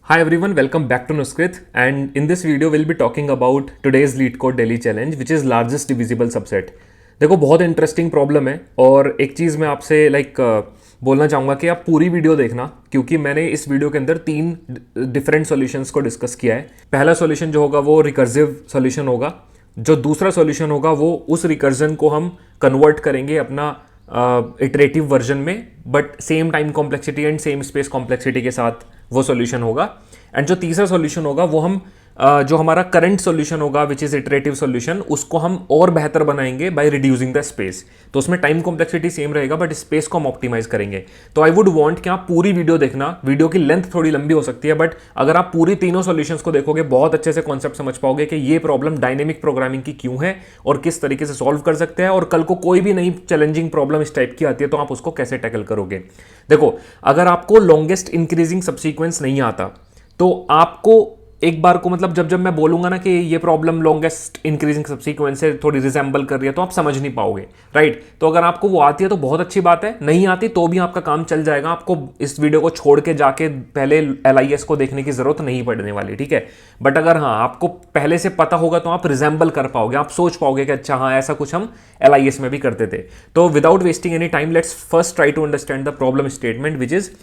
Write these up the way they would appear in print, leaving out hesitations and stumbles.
Hi everyone, welcome back to Nuskrit, and in this video we'll be talking about today's LeetCode daily challenge which is largest divisible subset. देखो बहुत interesting problem है और एक चीज़ मैं आपसे बोलना चाहूँगा कि आप पूरी वीडियो देखना, क्योंकि मैंने इस वीडियो के अंदर 3 डिफरेंट सॉल्यूशंस को डिस्कस किया है। पहला सॉल्यूशन जो होगा वो रिकर्सिव सॉल्यूशन होगा, जो दूसरा सॉल्यूशन होगा वो उस रिकर्जन को हम कन्वर्ट करेंगे अपना इटरेटिव वर्जन में, but same time complexity and same space complexity के साथ वो सॉल्यूशन होगा। एंड जो तीसरा सॉल्यूशन होगा वो हम जो हमारा करंट सॉल्यूशन होगा विच इज इटरेटिव सॉल्यूशन, उसको हम और बेहतर बनाएंगे बाय रिड्यूसिंग द स्पेस। तो उसमें टाइम कॉम्प्लेक्सिटी सेम रहेगा बट स्पेस को हम ऑप्टिमाइज करेंगे। तो आई वुड वांट कि आप पूरी वीडियो देखना। वीडियो की लेंथ थोड़ी लंबी हो सकती है, बट अगर आप पूरी तीनों सॉल्यूशंस को देखोगे बहुत अच्छे से कॉन्सेप्ट समझ पाओगे कि ये प्रॉब्लम डायनेमिक प्रोग्रामिंग की क्यों है और किस तरीके से सॉल्व कर सकते हैं, और कल को कोई भी नई चैलेंजिंग प्रॉब्लम इस टाइप की आती है तो आप उसको कैसे टैकल करोगे। देखो, अगर आपको लॉन्गेस्ट इंक्रीजिंग सबसीक्वेंस नहीं आता तो आपको एक बार को जब जब मैं बोलूंगा ना कि ये प्रॉब्लम लॉन्गेस्ट इंक्रीजिंग सबसीक्वेंस से थोड़ी रिजेंबल कर रही है तो आप समझ नहीं पाओगे, राइट। तो अगर आपको वो आती है तो बहुत अच्छी बात है, नहीं आती तो भी आपका काम चल जाएगा। आपको इस वीडियो को छोड़ के जाके पहले LIS को देखने की जरूरत नहीं पड़ने वाली, ठीक है। बट अगर हाँ आपको पहले से पता होगा तो आप रिजेंबल कर पाओगे, आप सोच पाओगे कि अच्छा हाँ ऐसा कुछ हम LIS में भी करते थे। तो without wasting any time let's first try to understand the problem statement which is,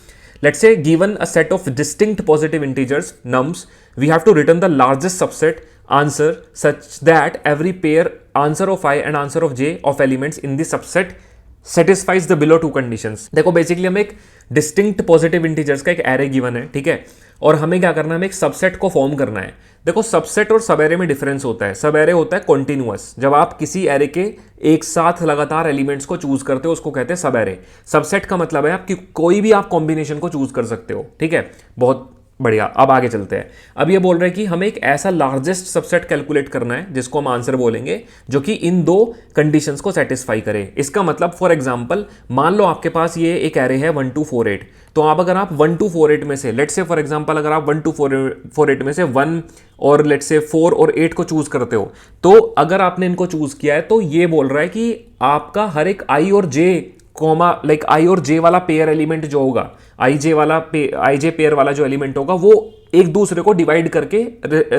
let's say given a set of distinct positive integers nums, we have to return the largest subset answer such that every pair answer of I and answer of j of elements in the subset satisfies the below two conditions। देखो basically हमें एक distinct positive integers का एक array given है, ठीक है, और हमें क्या करना है, हमें एक सबसेट को फॉर्म करना है। देखो सबसेट और सब एरे में डिफरेंस होता है। सब एरे होता है कॉन्टिन्यूअस, जब आप किसी एरे के एक साथ लगातार एलिमेंट्स को चूज करते हो उसको कहते हैं सब एरे। सबसेट का मतलब है आप कोई भी आप कॉम्बिनेशन को चूज कर सकते हो, ठीक है। बहुत बढ़िया, अब आगे चलते हैं। अब ये बोल रहे हैं कि हमें एक ऐसा लार्जेस्ट सबसेट कैलकुलेट करना है जिसको हम आंसर बोलेंगे जो कि इन दो कंडीशंस को सेटिस्फाई करे। इसका मतलब फॉर एग्जांपल मान लो आपके पास ये एक एरे है 1 2 4 8, तो अगर आप 1 2 4 8 में से लेट्स से फॉर एग्जांपल अगर आप 1 2 4 8 में से 1 और लेट्स से 4 और 8 को चूज करते हो, तो अगर आपने इनको चूज किया है तो ये बोल रहा है कि आपका हर एक आई और जे आई और जे वाला पेयर एलिमेंट जो होगा, आई जे पेयर वाला जो एलिमेंट होगा वो एक दूसरे को डिवाइड करके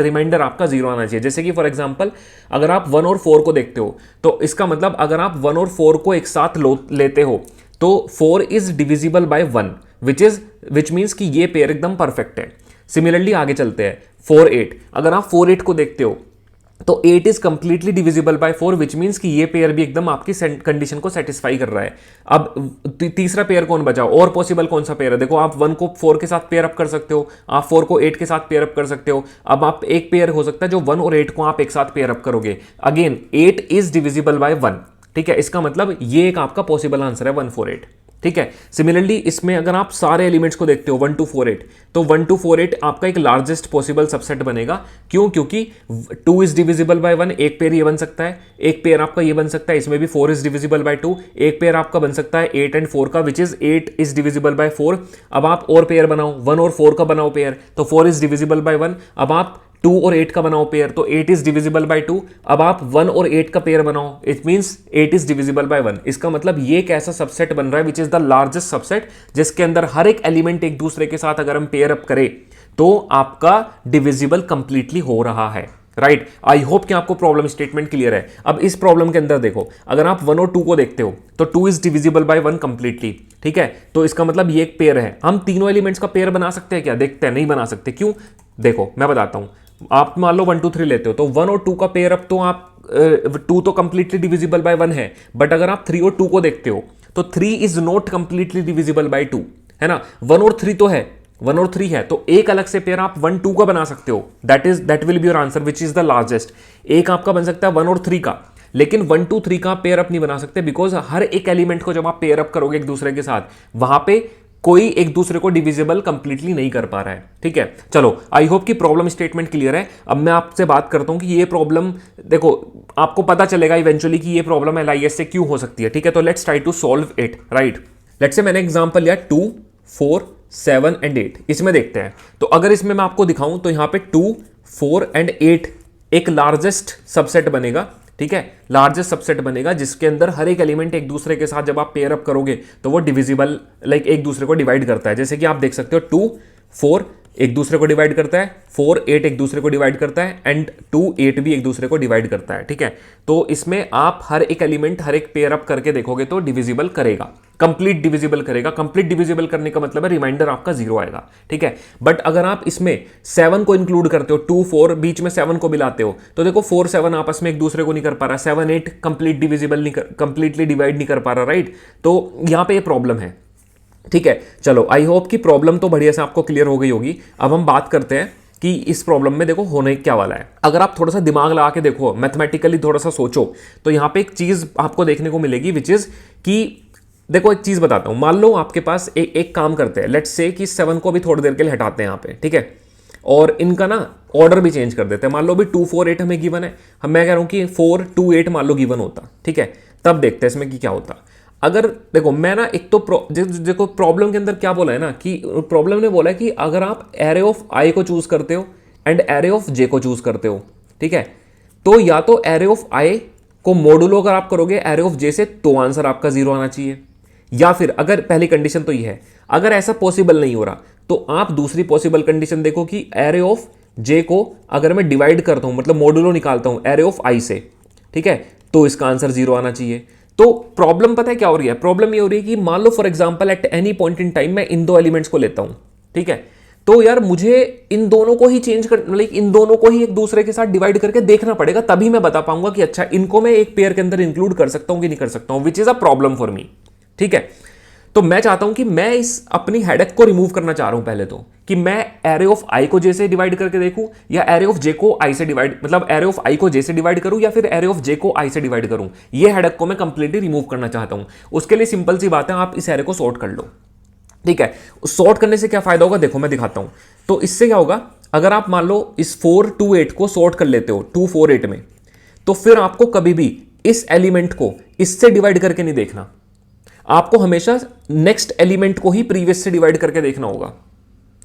रिमाइंडर आपका 0 आना चाहिए। जैसे कि फॉर एग्जांपल अगर आप 1 और 4 को देखते हो तो इसका मतलब अगर आप 1 और 4 को एक साथ लेते हो तो 4 is divisible by 1 which means कि ये पेयर एकदम परफेक्ट है। सिमिलरली आगे चलते हैं 4 8, अगर आप 4 8 को देखते हो तो 8 is completely divisible by 4 which means कि ये पेयर भी एकदम आपकी कंडीशन को सेटिस्फाई कर रहा है। अब तीसरा पेयर कौन बचा, और पॉसिबल कौन सा पेयर है। देखो आप 1 को 4 के साथ पेयर अप कर सकते हो, आप 4 को 8 के साथ पेयर अप कर सकते हो। अब आप एक पेयर हो सकता है जो 1 और 8 को आप एक साथ पेयर अप करोगे। अगेन 8 इज डिविजिबल बाय 1, ठीक है। इसका मतलब ये एक आपका पॉसिबल आंसर है 1 4 8, ठीक है। सिमिलरली इसमें अगर आप सारे एलिमेंट्स को देखते हो 1 2 4 8, तो 1 2 4 8 आपका एक लार्जेस्ट पॉसिबल सबसेट बनेगा। क्यों? क्योंकि 2 इज डिविजिबल बाय 1, एक पेयर ये बन सकता है, एक पेयर आपका ये बन सकता है, इसमें भी 4 इज डिविजिबल बाय 2, एक पेयर आपका बन सकता है 8 एंड 4 का विच इज 8 इज डिविजिबल बाय 4। अब आप और पेयर बनाओ, 1 और 4 का बनाओ पेयर, तो 4 इज डिविजिबल बाय 1। अब आप 2 और 8 का बनाओ पेयर, तो 8 इज डिविजिबल बाय 2। अब आप 1 और 8 का पेयर बनाओ, it means 8 is divisible by 1। इसका मतलब ये एक ऐसा सबसेट बन रहा है which is the largest subset जिसके अंदर हर एक एलिमेंट एक दूसरे के साथ अगर हम पेयर अप करें तो आपका डिविजिबल कंप्लीटली हो रहा है, राइट। आई होप कि आपको प्रॉब्लम स्टेटमेंट क्लियर है। अब इस प्रॉब्लम के अंदर देखो, अगर आप 1 और 2 को देखते हो तो 2 इज डिविजिबल बाय 1 कंप्लीटली, ठीक है। तो इसका मतलब ये एक पेयर है। हम तीनों एलिमेंट्स का पेयर बना सकते हैं क्या? देखते हैं, नहीं बना सकते। क्यों? देखो मैं बताता हूं। आप मान लो 1 2 3 लेते हो तो 1 और 2 का पेयर अप तो आप 2 तो कंप्लीटली डिविजिबल बाय 1 है, बट अगर आप 3 और 2 को देखते हो तो 3 is not completely divisible by 2, है ना। 1 और 3 तो है, 1 और 3 है, तो एक अलग से पेयर आप 1 2 का बना सकते हो। That will be your answer which is the largest. एक आपका बन सकता है 1 और 3 का, लेकिन 1 2 3 का पेयर अप नहीं बना सकते बिकॉज हर एक एलिमेंट को जब आप पेयर अप करोगे एक दूसरे के साथ, वहां पे कोई एक दूसरे को डिविजिबल कंप्लीटली नहीं कर पा रहा है, ठीक है। चलो आई होप कि प्रॉब्लम स्टेटमेंट क्लियर है। अब मैं आपसे बात करता हूं कि ये प्रॉब्लम, देखो आपको पता चलेगा इवेंचुअली कि ये प्रॉब्लम LIS से क्यों हो सकती है, ठीक है। तो let's try to solve it, right. Let's say मैंने एग्जांपल लिया 2 4 7 एंड 8, इसमें देखते हैं। तो अगर इसमें मैं आपको दिखाऊं तो यहां पे 2 4 एंड 8 एक लार्जेस्ट सबसेट बनेगा, ठीक है। लार्जेस्ट सबसेट बनेगा जिसके अंदर हर एक एलिमेंट एक दूसरे के साथ जब आप पेयर अप करोगे तो वो डिविजिबल एक दूसरे को डिवाइड करता है। जैसे कि आप देख सकते हो 2 4 एक दूसरे को डिवाइड करता है, 4 8 एक दूसरे को डिवाइड करता है, एंड 2 8 भी एक दूसरे को डिवाइड करता है, ठीक है। तो इसमें आप हर एक एलिमेंट, हर एक पेयर अप करके देखोगे तो डिविजिबल करेगा, कंप्लीट डिविजिबल करेगा। कंप्लीट डिविजिबल करने का मतलब है रिमाइंडर आपका 0 आएगा, ठीक है। बट अगर आप इसमें 7 को इंक्लूड करते हो, 2 4 बीच में 7 को मिलाते हो, तो देखो 4 7 आपस में एक दूसरे को नहीं कर पा रहा, 7 8 कंप्लीट डिविजिबल नहीं, कंप्लीटली डिवाइड नहीं कर पा रहा, राइट। तो यहां पे ये प्रॉब्लम है, ठीक है। चलो, आई होप कि प्रॉब्लम तो बढ़िया से आपको क्लियर हो गई होगी। अब हम बात करते हैं कि इस प्रॉब्लम में देखो होने क्या वाला है। अगर आप थोड़ा सा दिमाग लगा के देखो, मैथमेटिकली थोड़ा सा सोचो, तो यहां पे एक चीज आपको देखने को मिलेगी, विच इज कि देखो एक चीज बताता हूं। मान लो आपके पास एक काम करते हैं, लेट्स से कि 7 को भी थोड़ी देर के लिए हटाते हैं यहां पे, ठीक है, और इनका ना ऑर्डर भी चेंज कर देते हैं। मान लो भी 2 4 8 हमें गिवन है, मैं कह रहा हूं कि 4 2 8 मान लो गिवन होता, ठीक है। तब देखते हैं इसमें कि क्या होता। अगर देखो मैं ना, एक तो देखो प्रॉब्लम के अंदर क्या बोला है ना, कि प्रॉब्लम ने बोला है कि अगर आप एरे ऑफ आई को चूज करते हो एंड एरे ऑफ जे को चूज करते हो, ठीक है, तो या तो एरे ऑफ आई को मॉडुलो अगर आप करोगे एरे ऑफ जे से, तो आंसर आपका 0 आना चाहिए। या फिर अगर पहली कंडीशन तो ये है, अगर ऐसा पॉसिबल नहीं हो रहा, तो आप दूसरी पॉसिबल कंडीशन देखो कि एरे ऑफ जे को अगर मैं डिवाइड करता हूं, मतलब मॉडुलो निकालता हूं एरे ऑफ आई से, ठीक है, तो इसका आंसर 0 आना चाहिए। तो प्रॉब्लम पता है क्या हो रही है? प्रॉब्लम ये हो रही है कि मान लो for example at any point in time मैं इन दो एलिमेंट्स को लेता हूं, ठीक है, तो यार मुझे इन दोनों को ही चेंज कर, मतलब इन दोनों को ही एक दूसरे के साथ डिवाइड करके देखना पड़ेगा, तभी मैं बता पाऊंगा कि अच्छा इनको मैं एक पेयर के अंदर इंक्लूड कर सकता हूं कि नहीं कर सकता हूं, which is a problem for me, ठीक है। तो मैं चाहता हूं कि मैं इस अपनी हेडेक को रिमूव करना चाह रहा हूं पहले तो, कि मैं एरे ऑफ आई को जे से डिवाइड करके देखूं, या एरे ऑफ जे को आई से डिवाइड, मतलब एरे ऑफ आई को जे से डिवाइड करूं, या फिर एरे ऑफ जे को आई से डिवाइड करूं। ये हेडेक को मैं कंप्लीटली रिमूव करना चाहता हूं। उसके लिए सिंपल सी बात है, आप इस एरे को सॉर्ट कर लो, ठीक है। सॉर्ट करने से क्या फायदा होगा, देखो मैं दिखाता हूं। तो इससे क्या होगा, अगर आप मान लो इस 4 2 8 को सॉर्ट कर लेते हो 2 4 8 में, तो फिर आपको कभी भी इस एलिमेंट को इससे डिवाइड करके नहीं देखना, आपको हमेशा नेक्स्ट एलिमेंट को ही प्रीवियस से डिवाइड करके देखना होगा,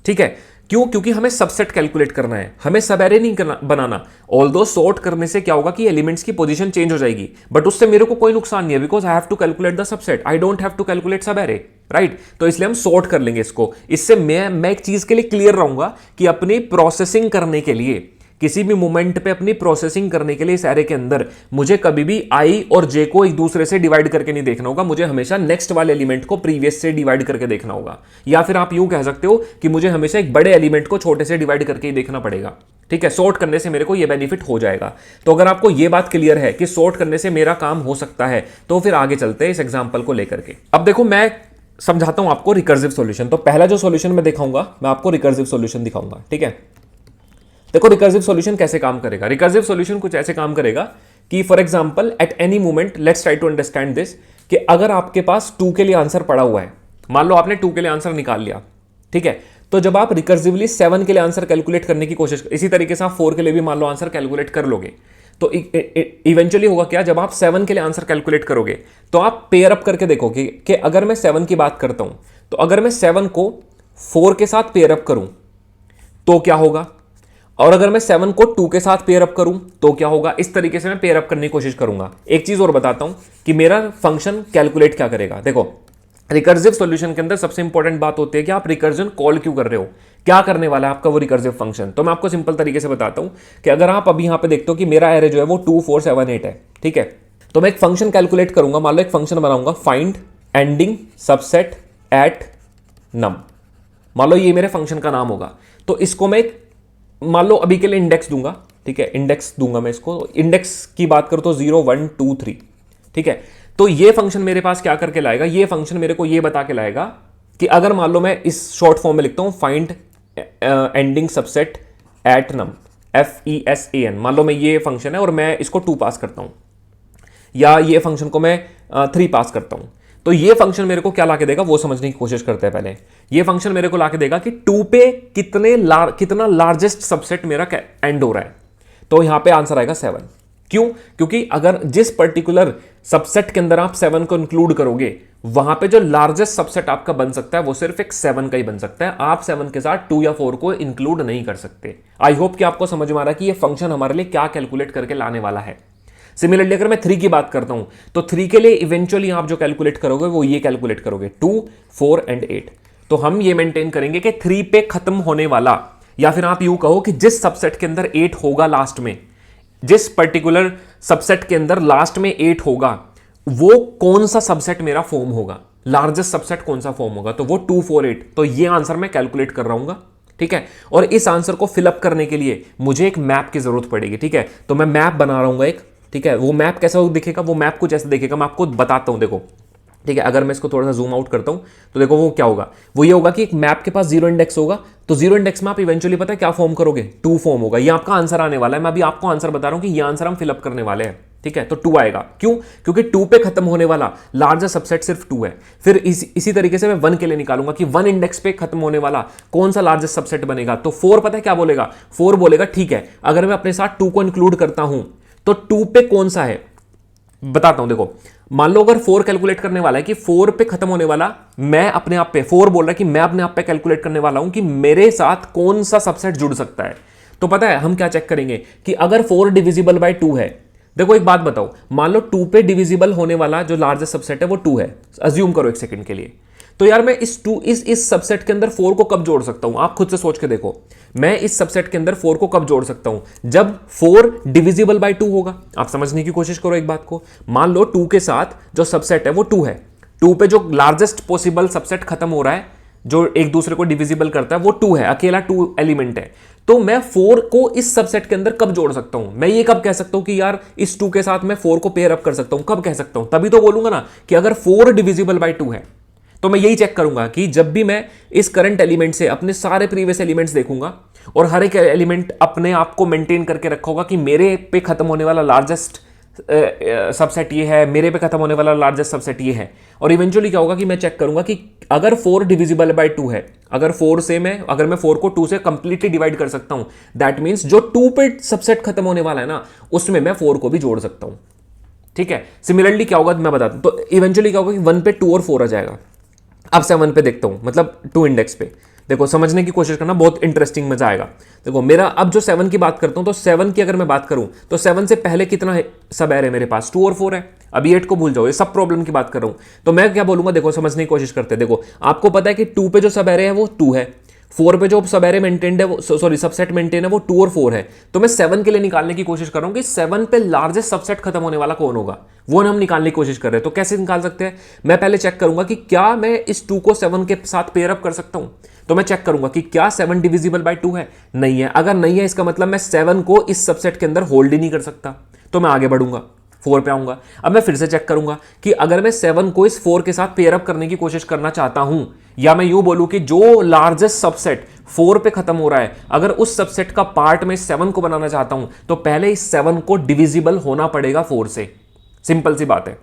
ठीक है। क्यों? क्योंकि हमें सबसेट कैलकुलेट करना है, हमें सब एरे नहीं बनाना। ऑल्दो सॉर्ट करने से क्या होगा कि एलिमेंट्स की पोजीशन चेंज हो जाएगी, बट उससे मेरे को कोई नुकसान नहीं है, because I have to calculate the subset, I don't have to calculate subarray, right. तो इसलिए हम सॉर्ट कर लेंगे इसको। इससे मैं एक चीज के लिए क्लियर रहूंगा कि अपनी प्रोसेसिंग करने के लिए, किसी भी मोमेंट पे अपनी प्रोसेसिंग करने के लिए इस एरे के अंदर मुझे कभी भी आई और जे को एक दूसरे से डिवाइड करके नहीं देखना होगा, मुझे हमेशा नेक्स्ट वाले एलिमेंट को प्रीवियस से डिवाइड करके देखना होगा। या फिर आप यूं कह सकते हो कि मुझे हमेशा एक बड़े एलिमेंट को छोटे से डिवाइड करके ही देखना पड़ेगा, ठीक है। सॉर्ट करने से मेरे को यह बेनिफिट हो जाएगा। तो अगर आपको यह बात क्लियर है कि सॉर्ट करने से मेरा काम हो सकता है, तो फिर आगे चलते हैं इस एग्जाम्पल को लेकर के। अब देखो मैं समझाता हूं आपको रिकर्सिव सॉल्यूशन। तो पहला जो सॉल्यूशन मैं दिखाऊंगा, मैं आपको रिकर्सिव सॉल्यूशन दिखाऊंगा, ठीक है। देखो रिकर्सिव सॉल्यूशन कैसे काम करेगा। रिकर्सिव सॉल्यूशन कुछ ऐसे काम करेगा कि for example at any moment, let's try to understand this, कि अगर आपके पास 2 के लिए आंसर पड़ा हुआ है, मान लो आपने 2 के लिए आंसर निकाल लिया, ठीक है, तो जब आप रिकर्सिवली 7 के लिए आंसर कैलकुलेट करने की कोशिश, इसी तरीके से आप 4 के लिए भी मान लो आंसर कैलकुलेट कर लोगे, तो इवेंचुअली होगा क्या, जब आप 7 के लिए आंसर कैलकुलेट करोगे तो आप पेयर अप करके देखोगे कि अगर मैं 7 की बात करता हूं, तो अगर मैं 7 को 4 के साथ पेयर अप करूं तो क्या होगा, और अगर मैं 7 को 2 के साथ पेयर अप करूं तो क्या होगा। इस तरीके से मैं पेयर अप करने की कोशिश करूंगा। एक चीज और बताता हूं कि मेरा फंक्शन कैलकुलेट क्या करेगा। देखो रिकर्सिव सॉल्यूशन के अंदर सबसे इंपॉर्टेंट बात होती है कि आप रिकर्जन कॉल क्यों कर रहे हो, क्या करने वाला है आपका वो रिकर्सिव फंक्शन। तो मैं आपको सिंपल तरीके से बताता हूं कि अगर आप अभी यहां पे देखते हो कि मेरा एरे जो है वो 2 4 7 8 है, ठीक है, तो मैं एक फंक्शन कैलकुलेट करूंगा। मान लो एक फंक्शन बनाऊंगा, फाइंड एंडिंग सबसेट एट नम, मान लो ये मेरे फंक्शन का नाम होगा। तो इसको मैं मान लो अभी के लिए इंडेक्स दूंगा, ठीक है, इंडेक्स दूंगा मैं इसको। इंडेक्स की बात करूं तो 0 1 2 3, ठीक है। तो ये फंक्शन मेरे पास क्या करके लाएगा, ये फंक्शन मेरे को ये बता के लाएगा कि अगर मान लो मैं इस शॉर्ट फॉर्म में लिखता हूं फाइंड एंडिंग सबसेट एट नम, FESAN, मान लो मैं ये फंक्शन है और मैं इसको 2 पास करता हूं, या ये फंक्शन को मैं 3 पास करता हूं, तो ये फंक्शन मेरे को क्या लाके देगा वो समझने की कोशिश करते हैं पहले। ये फंक्शन मेरे को लाके देगा कि 2 पे कितना लार्जेस्ट सबसेट मेरा एंड हो रहा है। तो यहां पे आंसर आएगा 7। क्यों? क्योंकि अगर जिस पर्टिकुलर सबसेट के अंदर आप 7 को इंक्लूड करोगे, वहां पे जो लार्जेस्ट सबसेट आपका बन सकता है वो सिर्फ एक 7 का ही बन सकता है। आप 7 के साथ 2 या 4 को इंक्लूड नहीं कर सकते। आई होप कि आपको समझ में आ रहा है कि ये फंक्शन हमारे लिए क्या कैलकुलेट करके लाने वाला है। सिमिलरली अगर मैं 3 की बात करता हूं, तो 3 के लिए इवेंचुअली आप जो कैलकुलेट करोगे वो ये कैलकुलेट करोगे 2 4 एंड 8। तो हम ये मेंटेन करेंगे कि 3 पे खत्म होने वाला, या फिर आप यूं कहो कि जिस सबसेट के अंदर 8 होगा लास्ट में, जिस पर्टिकुलर सबसेट के अंदर लास्ट में 8 होगा, वो कौन सा सबसेट मेरा फॉर्म होगा, लार्जेस्ट सबसेट कौन सा फॉर्म होगा, तो वो 2 4 8। तो ये आंसर मैं कैलकुलेट कर रहा हूं, ठीक है। और इस आंसर को फिलअप करने के लिए मुझे एक मैप की जरूरत पड़ेगी, ठीक है। तो मैं मैप बना रहा हूं एक, ठीक है। वो मैप कैसा दिखेगा, वो मैप कुछ ऐसा दिखेगा, मैं आपको बताता हूं, देखो, ठीक है। अगर मैं इसको थोड़ा सा जूम आउट करता हूं तो देखो वो क्या होगा, वो ये होगा कि एक मैप के पास 0 इंडेक्स होगा, तो 0 इंडेक्स में आप इवेंचुअली पता है क्या फॉर्म करोगे, 2 फॉर्म होगा। ये आपका आंसर आने वाला है, मैं अभी आपको आंसर बता रहा हूं कि ये आंसर हम फिलअप करने वाले हैं, ठीक है। तो 2 आएगा, क्यों, क्योंकि 2 पे खत्म होने वाला लार्जेस्ट सबसेट सिर्फ 2 है। फिर इसी तरीके से मैं 1 के लिए निकालूंगा कि 1 इंडेक्स पे खत्म होने वाला कौन सा लार्जेस्ट सबसेट बनेगा, तो 4 पता है क्या बोलेगा, 4 बोलेगा ठीक है, अगर मैं अपने साथ 2 को इंक्लूड करता हूं तो 2 पे कौन सा है, बताता हूं। देखो, मान लो अगर 4 कैलकुलेट करने वाला है कि 4 पे खत्म होने वाला, मैं अपने आप पे 4 बोल रहा है कि मैं अपने आप पे कैलकुलेट करने वाला हूं कि मेरे साथ कौन सा सबसेट जुड़ सकता है। तो पता है हम क्या चेक करेंगे कि अगर 4 डिविजिबल बाय 2 है, देखो एक बात बताओ, मान लो 2 पे डिविजिबल होने वाला जो लार्जेस्ट सबसेट है वो 2 है, अज्यूम करो एक सेकंड के लिए, तो यार मैं इस सबसेट के अंदर 4 को कब जोड़ सकता हूं, आप खुद से सोच के देखो, मैं इस सबसेट के अंदर 4 को कब जोड़ सकता हूं, जब 4 डिविजिबल बाय 2 होगा। आप समझने की कोशिश करो एक बात को, मान लो 2 के साथ जो सबसेट है वो 2 है, 2 पे जो लार्जेस्ट पॉसिबल सबसेट खत्म हो रहा है, जो एक दूसरे को डिविजिबल करता है, वो 2 है, अकेला 2 एलिमेंट है। तो मैं 4 को इस सबसेट के अंदर कब जोड़ सकता हूं, मैं ये कब कह सकता हूं कि यार इस 2 के साथ मैं 4 को पेयर अप कर सकता हूं, कब कह सकता हूं, तभी तो बोलूंगा ना कि अगर 4 डिविजिबल बाय 2 है, तो मैं यही चेक करूंगा कि जब भी मैं इस करंट एलिमेंट से अपने सारे प्रीवियस एलिमेंट्स देखूंगा और हर एक एलिमेंट अपने आप को मेंटेन करके रखा होगा कि मेरे पे खत्म होने वाला लार्जेस्ट सबसेट ये है, मेरे पे खत्म होने वाला लार्जेस्ट सबसेट ये है, और इवेंचुअली क्या होगा कि मैं चेक करूंगा कि अगर 4 डिविजिबल बाय 2 है, अगर 4 से अगर मैं 4 को 2 से कंप्लीटली डिवाइड कर सकता हूं, दैट मींस जो 2 पे सबसेट खत्म होने वाला है ना, उसमें मैं 4 को भी जोड़ सकता हूं, ठीक है। सिमिलरली क्या होगा मैं बताता हूं, तो इवेंचुअली क्या होगा कि 1 पे 2 और 4 आ जाएगा। अब 7 पे देखता हूं, मतलब 2 इंडेक्स पे देखो, समझने की कोशिश करना, बहुत इंटरेस्टिंग मजा आएगा। देखो मेरा अब जो 7 की बात करता हूं, तो 7 की अगर मैं बात करूं तो 7 से पहले कितना है सब एरे मेरे पास, 2 और 4 है। अभी 8 को भूल जाओ, ये सब प्रॉब्लम की बात कर रहा हूं। तो मैं क्या बोलूंगा, देखो समझने की कोशिश करते हैं। देखो आपको पता है कि 2 पे जो सब एरे है वो 2 है, 4 पे जो सब एरे मेंटेन्ड है वो, सॉरी सबसेट मेंटेन है वो 2 और 4 है। तो मैं 7 के लिए निकालने की कोशिश कर रहा हूं कि 7 पे लार्जेस्ट सबसेट खत्म होने वाला कौन होगा, वो हम निकालने की कोशिश कर रहे हैं। तो कैसे निकाल सकते हैं, मैं पहले चेक करूंगा कि क्या मैं इस 2 को 7 के साथ पेयर अप कर सकता हूं। तो मैं चेक करूंगा कि क्या 7 डिविजिबल बाय 2 है, नहीं है। अगर नहीं है, इसका मतलब मैं 7 को इस सबसेट के अंदर होल्ड ही नहीं कर सकता, तो मैं आगे बढ़ूंगा, 4 पे आऊंगा। अब मैं फिर से चेक करूंगा कि अगर मैं 7 को इस 4 के साथ पेयर अप करने की कोशिश करना चाहता हूं, या मैं यूं बोलूं कि जो लार्जेस्ट सबसेट 4 पे खत्म हो रहा है, अगर उस सबसेट का पार्ट में 7 को बनाना चाहता हूं, तो पहले इस 7 को डिविजिबल होना पड़ेगा 4 से। सिंपल सी बात है,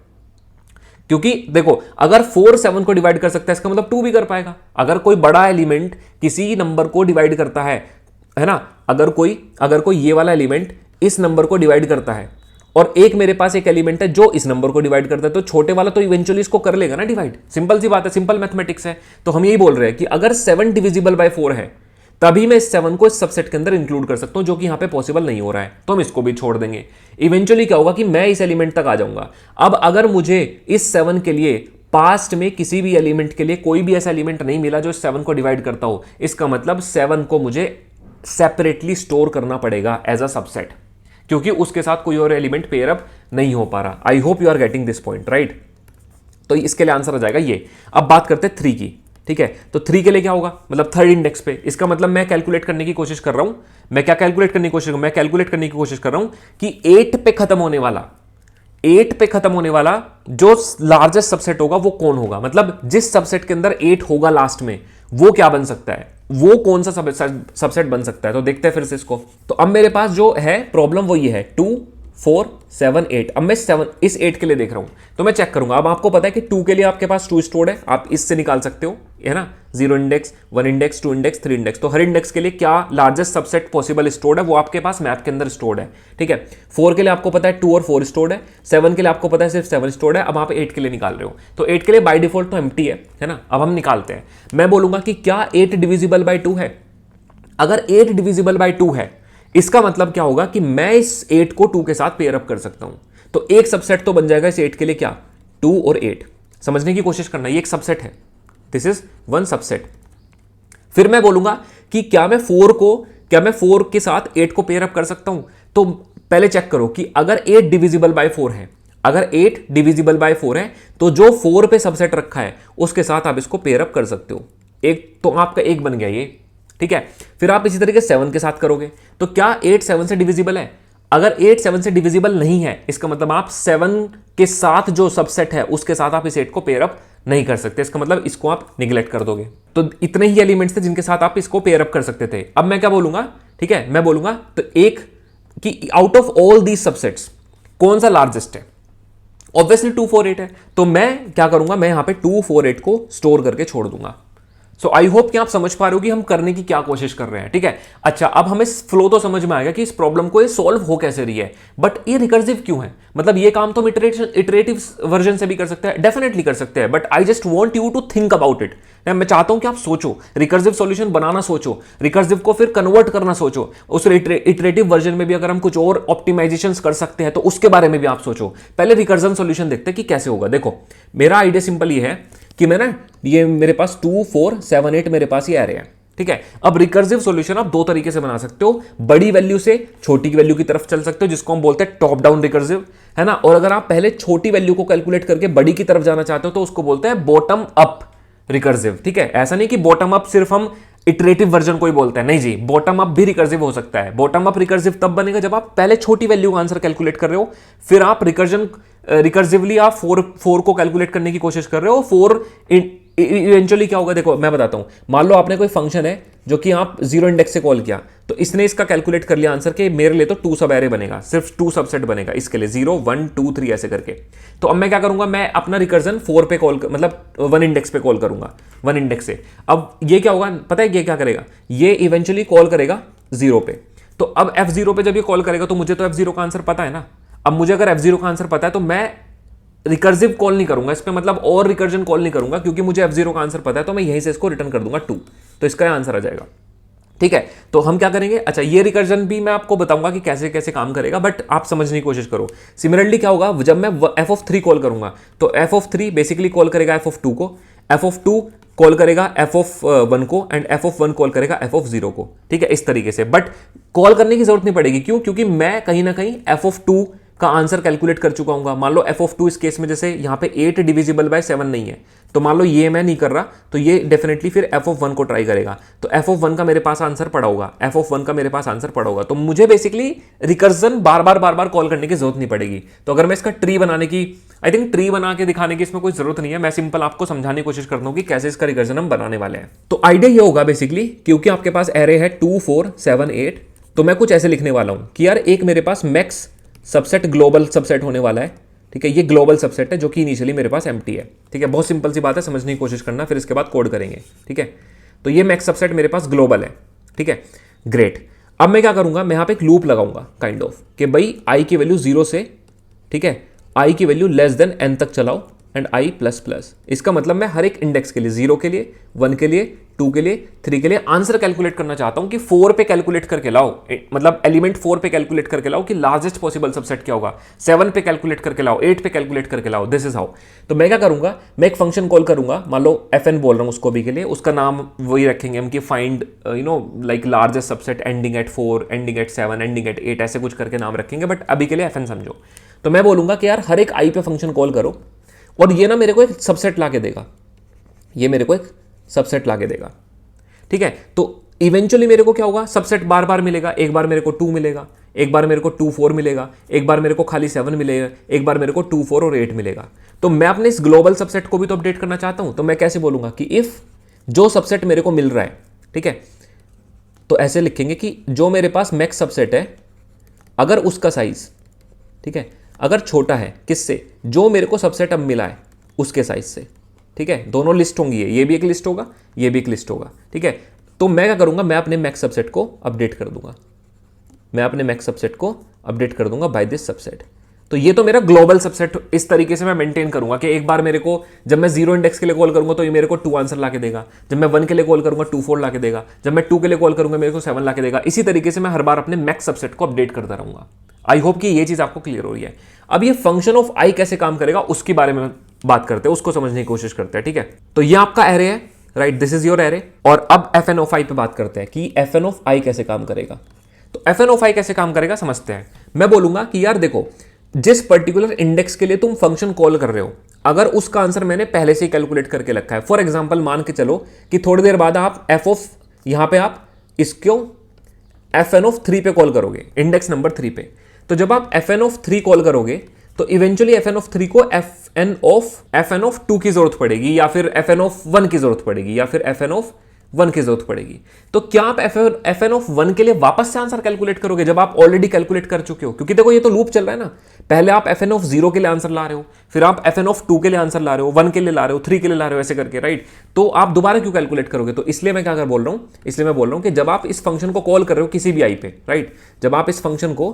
क्योंकि देखो अगर 4 7 को डिवाइड कर सकता है, इसका मतलब 2 भी कर पाएगा। अगर कोई बड़ा एलिमेंट किसी नंबर को डिवाइड करता है ना, अगर कोई ये वाला एलिमेंट इस नंबर को डिवाइड करता है, और एक मेरे पास एक एलिमेंट है जो इस नंबर को डिवाइड करता है, तो छोटे वाला तो इवेंचुअली इसको कर लेगा ना डिवाइड। सिंपल सी बात है, सिंपल मैथमेटिक्स है। तो हम यही बोल रहे हैं कि अगर 7 डिविजिबल बाय 4 है, तभी मैं इस 7 को इस सबसेट के अंदर इंक्लूड कर सकता हूं, जो कि यहां पे पॉसिबल नहीं हो रहा है, तो हम इसको भी छोड़ देंगे। इवेंचुअली क्या होगा कि मैं इस एलिमेंट तक आ जाऊंगा। अब अगर मुझे इस 7 के लिए पास्ट में किसी भी एलिमेंट के लिए कोई भी ऐसा एलिमेंट नहीं मिला जो इस 7 को डिवाइड करता हो, इसका मतलब 7 को मुझे सेपरेटली स्टोर करना पड़ेगा एज अ सबसेट, क्योंकि उसके साथ कोई और एलिमेंट पेयर अप नहीं हो पा रहा। I hope you are getting this point, right. तो इसके लिए आंसर आ जाएगा ये। अब बात करते हैं 3 की, ठीक है। तो 3 के लिए क्या होगा, मतलब 3rd इंडेक्स पे, इसका मतलब मैं कैलकुलेट करने की कोशिश कर रहा हूं। मैं क्या कैलकुलेट करने की कोशिश कर रहा हूं, मैं कैलकुलेट करने की कोशिश कर रहा हूं कि 8 पे खत्म होने वाला जो लार्जेस्ट सबसेट होगा वो कौन होगा, मतलब जिस सबसेट के अंदर 8 होगा लास्ट में, वो क्या बन सकता है, वो कौन सा सबसेट बन सकता है। तो देखते हैं फिर से इसको। तो अब मेरे पास जो है प्रॉब्लम वो ये है 2 4 7 8। अब मैं 7 इस 8 के लिए देख रहा हूं, तो मैं चेक करूंगा। अब आपको पता है कि 2 के लिए आपके पास 2 स्टोर्ड है, आप इससे निकाल सकते हो, है ना। 0 इंडेक्स 1 इंडेक्स 2 इंडेक्स 3 इंडेक्स, तो हर इंडेक्स के लिए क्या लार्जेस्ट सबसेट पॉसिबल स्टोर्ड है वो आपके पास मैप के अंदर स्टोर्ड है, ठीक है। 4 के लिए आपको पता है 2 और 4 स्टोर्ड है, 7 के लिए आपको पता है सिर्फ 7 स्टोर्ड है। अब आप 8 के लिए निकाल रहे हो, तो 8 के लिए बाय डिफॉल्ट तो एम्प्टी है ना। अब हम निकालते हैं। मैं बोलूंगा कि क्या 8 डिविजिबल बाय 2 है। अगर 8 डिविजिबल बाय 2 है, इसका मतलब क्या होगा कि मैं इस 8 को 2 के साथ पेयर अप कर सकता हूं, तो एक सबसेट तो बन जाएगा इस 8 के लिए, क्या 2 और 8। समझने की कोशिश करना, ये एक सबसेट है, दिस इज वन सबसेट, फिर मैं बोलूंगा कि क्या मैं 4 के साथ 8 को पेयर अप कर सकता हूं। तो पहले चेक करो कि अगर 8 डिविजिबल बाय 4 है, अगर 8 डिविजिबल बाय 4 है तो जो 4 पे सबसेट रखा है उसके साथ आप इसको पेयर अप कर सकते हो। एक तो आपका एक बन गया ये, ठीक है। फिर आप इसी तरीके 7 के साथ करोगे तो क्या 8 7 से डिविजिबल है? अगर 8 7 से डिविजिबल नहीं है, इसका मतलब आप 7 के साथ जो सबसेट है उसके साथ आप इस 8 को पेयर अप नहीं कर सकते, इसका मतलब इसको आप निगलेक्ट कर दोगे। तो इतने ही एलिमेंट्स थे जिनके साथ आप इसको पेयर अप कर सकते थे। अब मैं क्या बोलूंगा, ठीक है, मैं बोलूंगा तो एक कि out of all these subsets कौन सा लार्जेस्ट है? ऑब्वियसली 2 4 8 है। तो मैं क्या करूंगा, मैं यहां पे 2 4 8 को स्टोर करके छोड़ दूंगा। सो आई होप कि आप समझ पा रहे हो कि हम करने की क्या कोशिश कर रहे हैं, ठीक है। अच्छा, अब हमें फ्लो तो समझ में आएगा कि इस प्रॉब्लम को ये सॉल्व हो कैसे रही है, बट ये रिकर्सिव क्यों है? मतलब ये काम तो हम इटरेटिव वर्जन से भी कर सकते हैं, डेफिनेटली कर सकते हैं, but I just want you to think about it. मैं चाहता हूं कि आप सोचो, रिकर्सिव सॉल्यूशन बनाना सोचो, रिकर्सिव को फिर कन्वर्ट करना सोचो, उस इटरेटिव वर्जन में भी अगर हम कुछ और ऑप्टिमाइजेशंस कर सकते हैं तो उसके बारे में भी आप सोचो। पहले रिकर्जन सॉल्यूशन देखते हैं कि कैसे होगा। देखो, मेरा आइडिया सिंपल ये है कि मैं ना, ये मेरे पास 2 4 7 8 मेरे पास ये एरे है, ठीक है। अब रिकर्सिव सॉल्यूशन आप दो तरीके से बना सकते हो, बड़ी वैल्यू से छोटी वैल्यू की तरफ चल सकते हो जिसको हम बोलते हैं टॉप डाउन रिकर्सिव, है ना। और अगर आप पहले छोटी वैल्यू को कैलकुलेट करके बड़ी की तरफ जाना चाहते हो तो उसको बोलते हैं बॉटम अप रिकर्सिव, ठीक है। ऐसा नहीं कि बॉटम अप सिर्फ हम इटरेटिव वर्जन को ही बोलते हैं, नहीं जी, बॉटम अप भी रिकर्सिव हो सकता है। बॉटम अप रिकर्सिव तब बनेगा जब आप पहले छोटी वैल्यू का आंसर कैलकुलेट कर रहे हो, फिर आप रिकर्सिवली आप 4 को कैलकुलेट करने की कोशिश कर रहे हो। 4 इवेंचुअली क्या होगा, देखो मैं बताता हूं। मान लो आपने कोई फंक्शन है जो कि आप 0 इंडेक्स से कॉल किया, तो इसने इसका कैलकुलेट कर लिया आंसर के मेरे लिए तो 2 सब एरे बनेगा, सिर्फ 2 सबसेट बनेगा इसके लिए, 0 1 2 3 ऐसे करके। तो अब मैं क्या करूंगा, मैं अपना रिकर्जन 4 पे कॉल, मतलब 1 इंडेक्स पे कॉल करूंगा, 1 इंडेक्स से। अब ये क्या होगा पता है, ये क्या करेगा, ये इवेंचुअली कॉल करेगा 0 पे। तो अब F0 पे जब ये कॉल करेगा तो मुझे तो F0 का आंसर पता है ना। अब मुझे अगर F0 का आंसर पता है तो मैं रिकर्सिव कॉल नहीं करूंगा इस पे, मतलब और रिकर्जन कॉल नहीं करूंगा, क्योंकि मुझे F0 का आंसर पता है। तो मैं यहीं से इसको रिटर्न कर दूंगा 2, तो इसका आंसर आ जाएगा, ठीक है। तो हम क्या करेंगे, अच्छा ये रिकर्जन भी मैं आपको बताऊंगा कि कैसे कैसे काम करेगा, बट आप समझने की कोशिश करो। सिमिलरली क्या होगा, जब मैं f(3) कॉल करूंगा तो f(3) बेसिकली कॉल करेगा f(2) को, f(2) कॉल करेगा f(1) को, एंड f(1) कॉल करेगा f(0) को, ठीक है, इस तरीके से। बट कॉल करने की जरूरत नहीं पड़ेगी, क्यों? क्योंकि मैं कहीं ना कहीं f(2) का आंसर कैलकुलेट कर चुका हूं। मान लो f(2) इस केस में जैसे यहां पे 8 डिविजिबल बाय 7 नहीं है, तो मान लो ये मैं नहीं कर रहा, तो ये डेफिनेटली फिर f(1) को ट्राई करेगा। तो f(1) का मेरे पास आंसर पड़ा होगा, f(1) का मेरे पास आंसर पड़ा होगा। तो मुझे बेसिकली रिकर्जन बार बार कॉल करने की जरूरत नहीं पड़ेगी। तो अगर मैं इसका ट्री बनाने की, आई थिंक ट्री बना के दिखाने की इसमें कोई जरूरत नहीं है, मैं सिंपल आपको समझाने की कोशिश करता हूं कि कैसे इसका रिकर्जन हम बनाने वाले हैं। तो आइडिया ये होगा बेसिकली, क्योंकि आपके पास एरे है 2 4 7 8, तो मैं कुछ ऐसे लिखने वाला हूं कि यार एक मेरे पास मैक्स सबसेट ग्लोबल सबसेट होने वाला है, ठीक है। ये ग्लोबल सबसेट है जो कि इनिशियली मेरे पास एम्प्टी है, ठीक है। बहुत सिंपल सी बात है, समझने की कोशिश करना, फिर इसके बाद कोड करेंगे, ठीक है। तो ये मैक्स सबसेट मेरे पास ग्लोबल है, ठीक है, ग्रेट। अब मैं क्या करूंगा, मैं यहां पे एक लूप लगाऊंगा काइंड ऑफ, कि भाई आई की वैल्यू 0 से, ठीक है, आई की वैल्यू लेस देन n तक चलाओ, एंड आई प्लस प्लस। इसका मतलब मैं हर एक इंडेक्स के लिए, 0 के लिए, 1 के लिए, 2 के लिए, 3 के लिए आंसर कैलकुलेट करना चाहता हूं कि 4 पे कैलकुलेट करके लाओ, मतलब एलिमेंट 4 पे कैलकुलेट करके लाओ कि लार्जेस्ट पॉसिबल सबसेट क्या होगा, 7 पे कैलकुलेट करके लाओ, 8 पे कैलकुलेट करके लाओ, दिस इज हाउ। तो मैं क्या करूंगा, मैं एक फंक्शन कॉल करूंगा, मान लो fn बोल रहा हूं उसको भी के लिए, उसका नाम वही रखेंगे हम कि find like largest subset ending eight 4, ending eight 7, ending eight 8, ऐसे कुछ करके नाम रखेंगे, बट अभी के लिए fn समझो। तो मैं बोलूंगा कि यार हर एक आई पे फंक्शन कॉल करो, और ये ना मेरे को एक सबसेट ला के देगा, ये मेरे को एक सबसेट ला के देगा, ठीक है। तो इवेंचुअली मेरे को क्या होगा, सबसेट बार बार मिलेगा, एक बार मेरे को 2 मिलेगा, एक बार मेरे को 2 4 मिलेगा, एक बार मेरे को खाली 7 मिलेगा, एक बार मेरे को 2 4 और 8 मिलेगा। तो मैं अपने इस ग्लोबल सबसेट को भी तो अपडेट करना चाहता हूं, तो मैं कैसे बोलूंगा कि इफ जो सबसेट मेरे को मिल रहा है, ठीक है, तो ऐसे लिखेंगे कि जो मेरे पास मैक्स सबसेट है, अगर उसका साइज, ठीक है, अगर छोटा है किससे, जो मेरे को सबसेट अब मिला है उसके साइज से, ठीक है। दोनों लिस्ट होंगी, ये भी एक लिस्ट होगा, ये भी एक लिस्ट होगा, ठीक है। तो मैं क्या करूंगा, मैं अपने मैक्स सबसेट को अपडेट कर दूंगा, मैं अपने मैक्स सबसेट को अपडेट कर दूंगा बाय दिस सबसेट। तो ये तो मेरा ग्लोबल सबसेट इस तरीके से मैं मेंटेन करूंगा कि एक बार मेरे को, जब मैं 0 इंडेक्स के लिए कॉल करूंगा तो ये मेरे को 2 आंसर ला के देगा, जब मैं 1 के लिए कॉल करूंगा 2 4 ला के देगा, जब मैं 2 के लिए कॉल करूंगा मेरे को 7 ला के देगा। इसी तरीके से मैं हर बार अपने मैक्स सबसेट को अपडेट करता रहूंगा। आई होप कि ये चीज आपको क्लियर हो रही है। अब ये फंक्शन ऑफ आई कैसे काम करेगा उसके बारे में बात करते हैं, उसको समझने की कोशिश करते हैं, ठीक है। तो ये आपका एरे है, right, this is your array. और अब एफ एन ऑफ आई पे बात करते हैं कि एफ एन ऑफ आई कैसे काम करेगा। तो एफ एन ऑफ आई कैसे काम करेगा समझते हैं। मैं बोलूंगा कि यार देखो, जिस पर्टिकुलर इंडेक्स के लिए तुम फंक्शन कॉल कर रहे हो, अगर उसका आंसर मैंने पहले से ही कैलकुलेट करके रखा है, फॉर एग्जांपल मान के चलो कि थोड़ी देर बाद आप एफ ऑफ, यहां पे आप इसको एफ एन ऑफ 3 पे कॉल करोगे, इंडेक्स नंबर 3 पे। तो जब आप एफ एन ऑफ 3 कॉल करोगे तो इवेंचुअली एफ एन ऑफ 3 को एफ एन ऑफ 2 की जरूरत पड़ेगी, या फिर एफ एन ऑफ 1 की जरूरत पड़ेगी, या फिर एफ एन ऑफ 1 की जरूरत पड़ेगी। तो क्या आप एफ एन ऑफ 1 के लिए वापस से आंसर कैलकुलेट करोगे जब आप ऑलरेडी कैलकुलेट कर चुके हो? क्योंकि देखो ये तो लूप चल रहा है ना, पहले आप एफ एन ऑफ 0 के लिए आंसर ला रहे हो, फिर आप एफ एन ऑफ 2 के लिए आंसर ला रहे हो, 1 के लिए ला रहे हो, 3 के लिए ला रहे हो, ऐसे करके, राइट। तो आप दोबारा क्यों कैलकुलेट करोगे? तो इसलिए मैं क्या कर बोल रहा हूं, इसलिए मैं बोल रहा हूं कि जब आप इस फंक्शन को कॉल कर रहे हो किसी भी आई पे, राइट, जब आप इस फंक्शन को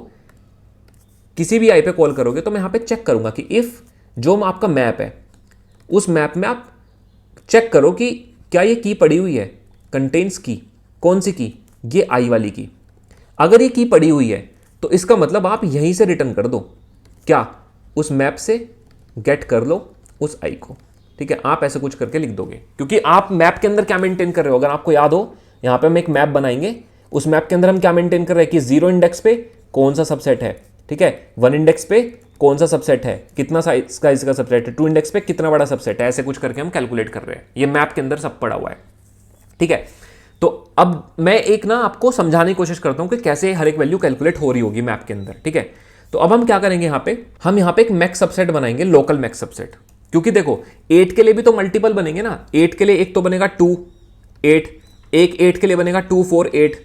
किसी भी आई पे कॉल करोगे तो मैं यहां पे चेक करूंगा कि इफ जो आपका मैप है उस मैप में आप चेक करो कि क्या ये की पड़ी हुई है, कंटेन्स की, कौन सी की, ये आई वाली की। अगर ये की पड़ी हुई है तो इसका मतलब आप यहीं से रिटर्न कर दो, क्या, उस मैप से गेट कर लो उस आई को, ठीक है। आप ऐसे कुछ करके लिख दोगे, क्योंकि आप मैप के अंदर क्या मेंटेन कर रहे हो। अगर आपको याद हो, यहां पे हम एक मैप बनाएंगे, उस मैप के अंदर हम क्या मेंटेन कर रहे हैं कि 0 इंडेक्स पे कौन सा सबसेट है, ठीक है, 1 इंडेक्स पे कौन सा सबसेट है, कितना साइज का इसका सबसेट है, 2 इंडेक्स पे कितना बड़ा सबसेट है, ऐसे कुछ करके हम कैलकुलेट कर रहे हैं। ये मैप के अंदर सब पड़ा हुआ है, ठीक है। तो अब मैं एक ना आपको समझाने की कोशिश करता हूं कि कैसे हर एक वैल्यू कैलकुलेट हो रही होगी मैप के अंदर, ठीक है। तो अब हम क्या करेंगे, हम यहां पे एक मैक्स सबसेट बनाएंगे, लोकल मैक्स सबसेट। क्योंकि देखो 8 के लिए भी तो मल्टीपल बनेंगे ना, 8 के लिए एक तो बनेगा 2 8, एक 8 के लिए बनेगा 2 4 8,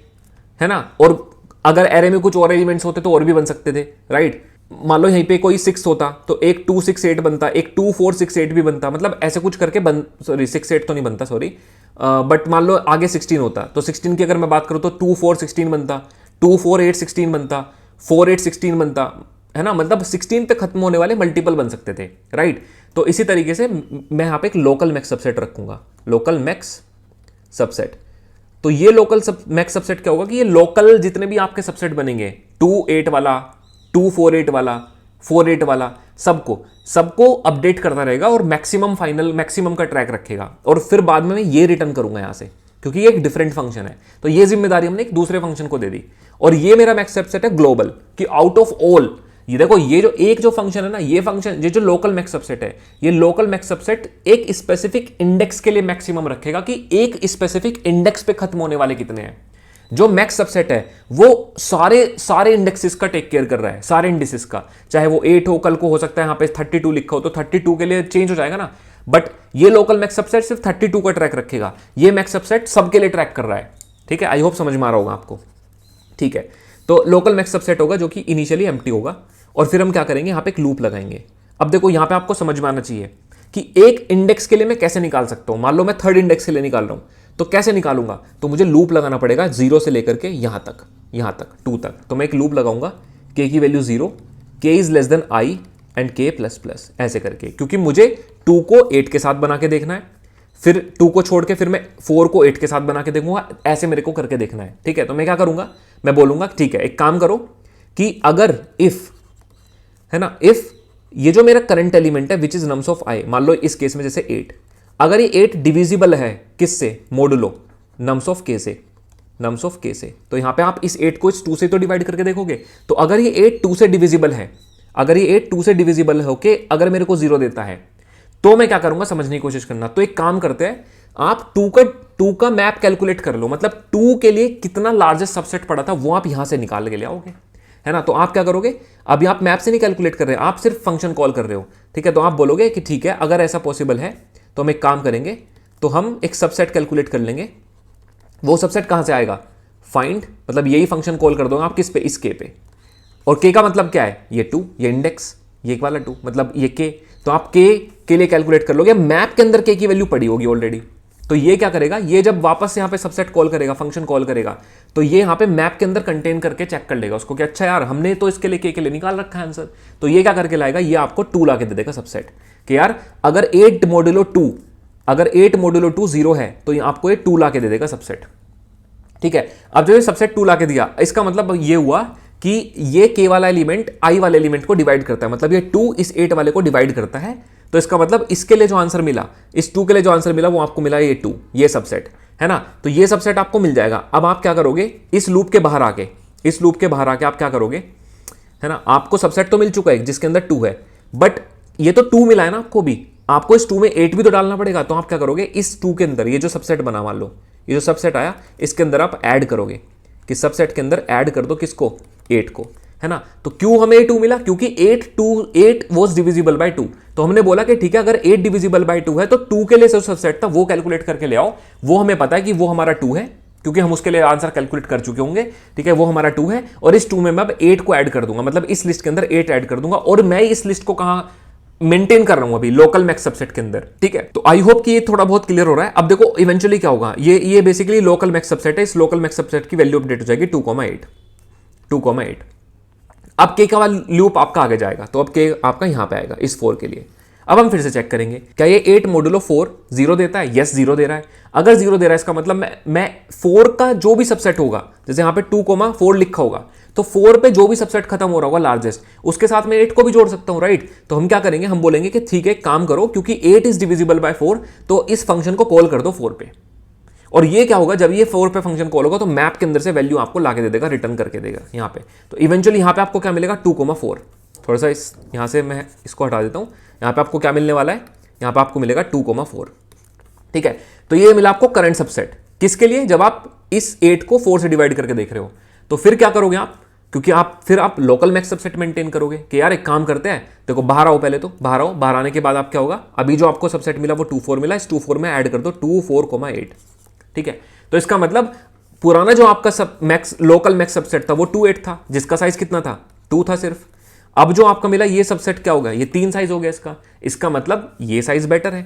है ना। और अगर एरे में कुछ और एलिमेंट्स होते तो और भी बन सकते थे, राइट। मान लो यहीं पे कोई 6 होता तो एक 2 6 8 बनता, एक 2 4 6 8 भी बनता, मतलब ऐसे कुछ करके 6 8 तो नहीं बनता, सॉरी, बट मान लो आगे 16 होता तो 16 की अगर मैं बात करूं तो 2 4 16 बनता, 2 4 8 16 बनता, 4 8 16 बनता, है ना। मतलब 16 पे खत्म होने वाले मल्टीपल बन सकते थे, राइट। तो इसी तरीके से मैं यहां पे एक लोकल मैक्स सबसेट रखूंगा, लोकल मैक्स सबसेट। तो ये लोकल मैक्स सबसेट क्या होगा कि ये लोकल जितने भी आपके सबसेट बनेंगे, 2 8 वाला, 2 4 8 वाला, 4 8 वाला, सबको अपडेट करता रहेगा और मैक्सिमम का ट्रैक रखेगा। और फिर बाद में मैं ये रिटर्न करूंगा यहां से, क्योंकि ये एक डिफरेंट फंक्शन है। तो ये जिम्मेदारी हमने एक दूसरे फंक्शन को दे दी। और ये मेरा मैक्स सबसेट है ग्लोबल, कि आउट ऑफ ऑल, ये देखो ये जो एक जो फंक्शन है ना, ये फंक्शन, ये जो लोकल मैक्स सबसेट है, ये लोकल मैक्स सबसेट एक स्पेसिफिक इंडेक्स के लिए मैक्सिमम रखेगा कि एक स्पेसिफिक इंडेक्स पे खत्म होने वाले कितने हैं। जो मैक्स सबसेट है वो सारे इंडेक्सेस का टेक केयर कर रहा है, सारे इंडिसेस का, चाहे वो 8 हो, कल को हो सकता है यहां पे 32 लिखा हो तो 32 के लिए चेंज हो जाएगा ना। बट ये लोकल मैक्स सबसेट सिर्फ 32 का ट्रैक रखेगा, ये मैक्स सबसेट सबके लिए ट्रैक कर रहा है, ठीक है। आई होप समझ में आ रहा होगा आपको, ठीक है। तो लोकल मैक्स सबसेट होगा जो कि इनिशियली एम्प्टी होगा, और फिर हम क्या करेंगे, यहां पे एक लूप लगाएंगे। अब देखो यहां पे आपको समझ में आना चाहिए कि एक इंडेक्स के लिए मैं कैसे निकाल सकता हूं। मान लो मैं 3rd इंडेक्स के लिए निकाल रहा हूं, तो कैसे निकालूंगा, तो मुझे लूप लगाना पड़ेगा 0 से लेकर के यहां तक 2 तक। तो मैं एक लूप लगाऊंगा, k की value 0, k is less then i and k plus plus, ऐसे करके, क्योंकि मुझे 2 को 8 के साथ बना के देखना है, फिर 2 को छोड़ के फिर मैं 4 को 8 के साथ बना के देखूंगा, ऐसे मेरे को करके देखना है, ठीक है। तो मैं क्या करूंगा, मैं बोलूंगा ठीक है, एक काम करो कि अगर इफ, है ना, इफ ये जो मेरा करंट एलिमेंट है which is nums of i, मान लो इस केस में जैसे 8, अगर ये 8 डिविजिबल है किससे, मोडुलो नम्स ऑफ k से, नम्स ऑफ k से, तो यहां पे आप इस 8 को इस 2 से तो डिवाइड करके देखोगे। तो अगर ये 8 2 से डिविजिबल है, अगर ये 8 2 से डिविजिबल है, ओके, अगर मेरे को 0 देता है, तो मैं क्या करूंगा, समझने की कोशिश करना। तो एक काम करते हैं, आप 2 का मैप कैलकुलेट कर लो, मतलब 2 के लिए कितना लार्जेस्ट सबसेट पड़ा था वो आप यहां से निकाल के ले आओगे, है ना। तो आप क्या करोगे, अभी आप मैप से नहीं कैलकुलेट कर रहे हैं, आप सिर्फ फंक्शन कॉल कर रहे हो, ठीक है। तो आप बोलोगे कि ठीक है, अगर ऐसा पॉसिबल है तो हम एक काम करेंगे, तो हम एक सबसेट कैलकुलेट कर लेंगे। वो सबसेट कहां से आएगा, फाइंड, मतलब यही फंक्शन कॉल कर दोगे आप किस पे, इस के पे। और के का मतलब क्या है, ये 2, ये इंडेक्स, ये एक वाला 2, मतलब ये के। तो आप के लिए कैलकुलेट कर लोगे, मैप के अंदर के की वैल्यू पड़ी होगी ऑलरेडी। तो ये क्या करेगा, ये जब वापस यहाँ पे सबसेट कॉल करेगा, फंक्शन कॉल करेगा, तो ये यहाँ पे मैप के अंदर कंटेन करके चेक कर लेगा उसको कि अच्छा यार हमने तो इसके लिए के लिए निकाल रखा है आंसर। तो ये क्या करके लाएगा, ये आपको 2 ला के दे देगा सबसेट, कि यार अगर 8 मोडुलो 2, अगर 8 मोडुलो 2 0 है तो ये आपको ये 2 ला के दे देगा सबसेट, ठीक है। अब जो ये सबसेट 2 ला के दिया, इसका मतलब ये हुआ कि ये के वाला एलिमेंट आई वाले एलिमेंट को डिवाइड करता है, मतलब ये 2 इस 8 वाले को डिवाइड करता है, तो इसका मतलब इसके लिए जो आंसर मिला, इस 2 के लिए जो आंसर मिला वो आपको मिला ये 2, ये सबसेट है ना। तो ये सबसेट आपको मिल जाएगा। अब आप क्या करोगे, इस लूप के बाहर आके आप क्या करोगे, है ना। आपको सबसेट तो मिल चुका है जिसके अंदर 2 है, बट ये तो 2 मिला है ना आपको भी, आपको इस 2 में 8 भी तो डालना पड़ेगा। तो आप क्या करोगे, इस 2 के अंदर ये जो सबसेट बना, मान लो ये जो सबसेट आया, इसके अंदर आप ऐड करोगे, कि सबसेट के अंदर ऐड कर दो किसको, 8 को, है ना। तो क्यों हमें 2 मिला, क्योंकि 8 वॉज डिविजिबल बाय 2। तो हमने बोला कि ठीक है, अगर 8 डिविजिबल बाय 2 है तो 2 के लिए जो सबसेट था वो कैलकुलेट करके ले आओ। वो हमें पता है कि वो हमारा 2 है, क्योंकि हम उसके लिए आंसर कैलकुलेट कर चुके होंगे। ठीक है, वो हमारा 2 है, और इस 2 में मैं अब 8 को ऐड कर दूंगा, मतलब इस लिस्ट के अंदर 8 ऐड कर दूंगा, और मैं इस लिस्ट को कहां मेंटेन कर रहा हूं अभी, लोकल मैक्स सबसेट के अंदर। ठीक है, तो आई होप कि ये थोड़ा बहुत क्लियर हो रहा है। अब देखो इवेंचुअली क्या होगा, ये बेसिकली लोकल मैक्स सबसेट है। इस लोकल मैक्स सबसेट की वैल्यू अपडेट हो जाएगी 2,8। अब के का लूप आपका आगे जाएगा, तो अब के आपका यहां पे आएगा इस 4 के लिए। अब हम फिर से चेक करेंगे, क्या ये 8 मोडुलो 4 0 देता है? यस, 0 दे रहा है। अगर 0 दे रहा है, इसका मतलब मैं 4 का जो भी सबसेट होगा, जैसे यहां पे 2,4 लिखा होगा, तो 4 पे जो भी सबसेट खत्म हो रहा होगा लार्जेस्ट, उसके साथ मैं 8 को भी जोड़ सकता हूं, राइट। तो हम क्या करेंगे, हम बोलेंगे कि ठीक है, काम करो, क्योंकि 8 इज डिविजिबल बाय 4, तो इस फंक्शन को कॉल कर दो 4 पे। और ये क्या होगा, जब ये 4 पे फंक्शन कॉल होगा तो मैप के अंदर से वैल्यू आपको लाके दे देगा, रिटर्न करके देगा यहाँ पे। तो इवेंचुअली यहाँ पे आपको क्या मिलेगा, 2,4। थोड़ा सा यहाँ से मैं इसको हटा देता हूँ। यहाँ पे आपको क्या मिलने वाला है, यहाँ पे आपको मिलेगा 2,4। ठीक है, तो ये मिला आपको करंट सबसेट। किसके लिए, जब आप इस 8 को 4 से डिवाइड करके देख रहे हो। तो फिर क्या करोगे आप, क्योंकि फिर आप लोकल मैक्स सबसेट मेंटेन करोगे कि यार एक काम करते हैं, देखो बाहर आओ, पहले तो बाहर आओ। बाहर आने के बाद आप क्या होगा, अभी जो आपको सबसेट मिला वो 2,4 मिला, इस 2,4 में ऐड कर दो 2,4,8। ठीक है, तो इसका मतलब पुराना जो आपका सब मैक्स लोकल मैक्स सबसेट था वो 2,8 था, जिसका साइज कितना था, 2 था सिर्फ। अब जो आपका मिला ये सबसेट क्या होगा, ये 3 साइज हो गया इसका मतलब ये साइज बेटर है।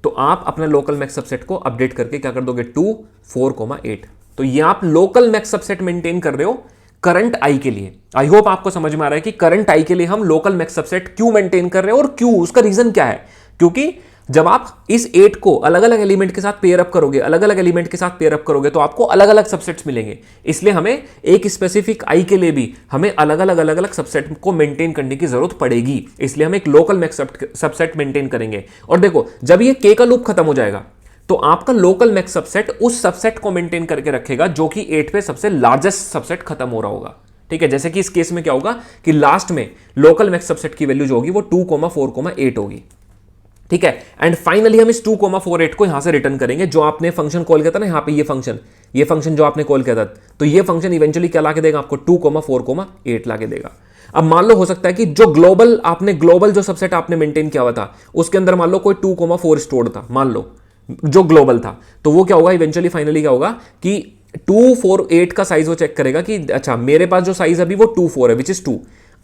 तो आप अपना लोकल मैक्स सबसेट को अपडेट करके क्या कर दोगे, 2,4,8। तो ये आप लोकल मैक्स सबसेट मेंटेन कर रहे हो करंट आई के लिए। आई होप आपको समझ में आ रहा है कि करंट आई के लिए हम लोकल मैक्स सबसेट क्यों मेंटेन कर रहे हैं, और क्यों, उसका रीजन क्या है। क्योंकि जब आप इस 8 को अलग अलग एलिमेंट के साथ पेयर अप करोगे, तो आपको अलग अलग सबसेट्स मिलेंगे। इसलिए हमें एक स्पेसिफिक आई के लिए भी हमें अलग अलग सबसेट को मेंटेन करने की जरूरत पड़ेगी। इसलिए हम एक लोकल मैक्स सबसेट मेंटेन करेंगे। और देखो, जब ये के का लूप खत्म हो जाएगा तो आपका लोकल मैक्स सबसेट उस सबसेट को मेंटेन करके रखेगा जो कि 8 पे सबसे लार्जेस्ट सबसेट खत्म हो रहा होगा। ठीक है, जैसे कि इस केस में क्या होगा कि लास्ट में लोकल मैक्स सबसेट की वैल्यू जो होगी वो 2,4,8 होगी। ठीक है, एंड फाइनली हम इस 2,48 को यहां से रिटर्न करेंगे, जो आपने फंक्शन कॉल किया था ना, यहां पे ये फंक्शन जो आपने कॉल किया था, तो ये फंक्शन इवेंचुअली क्या लाके देगा आपको, 2,4,8 लाके देगा। अब मान लो हो सकता है कि जो ग्लोबल जो सबसेट आपने मेंटेन किया हुआ था उसके अंदर मान लो कोई 2,4 स्टोर्ड था, मान लो जो ग्लोबल था, तो वो क्या होगा इवेंचुअली फाइनली क्या होगा कि 2,4,8 का साइज वो चेक करेगा कि अच्छा मेरे पास जो साइज अभी वो 2,4 है, विच इज 2।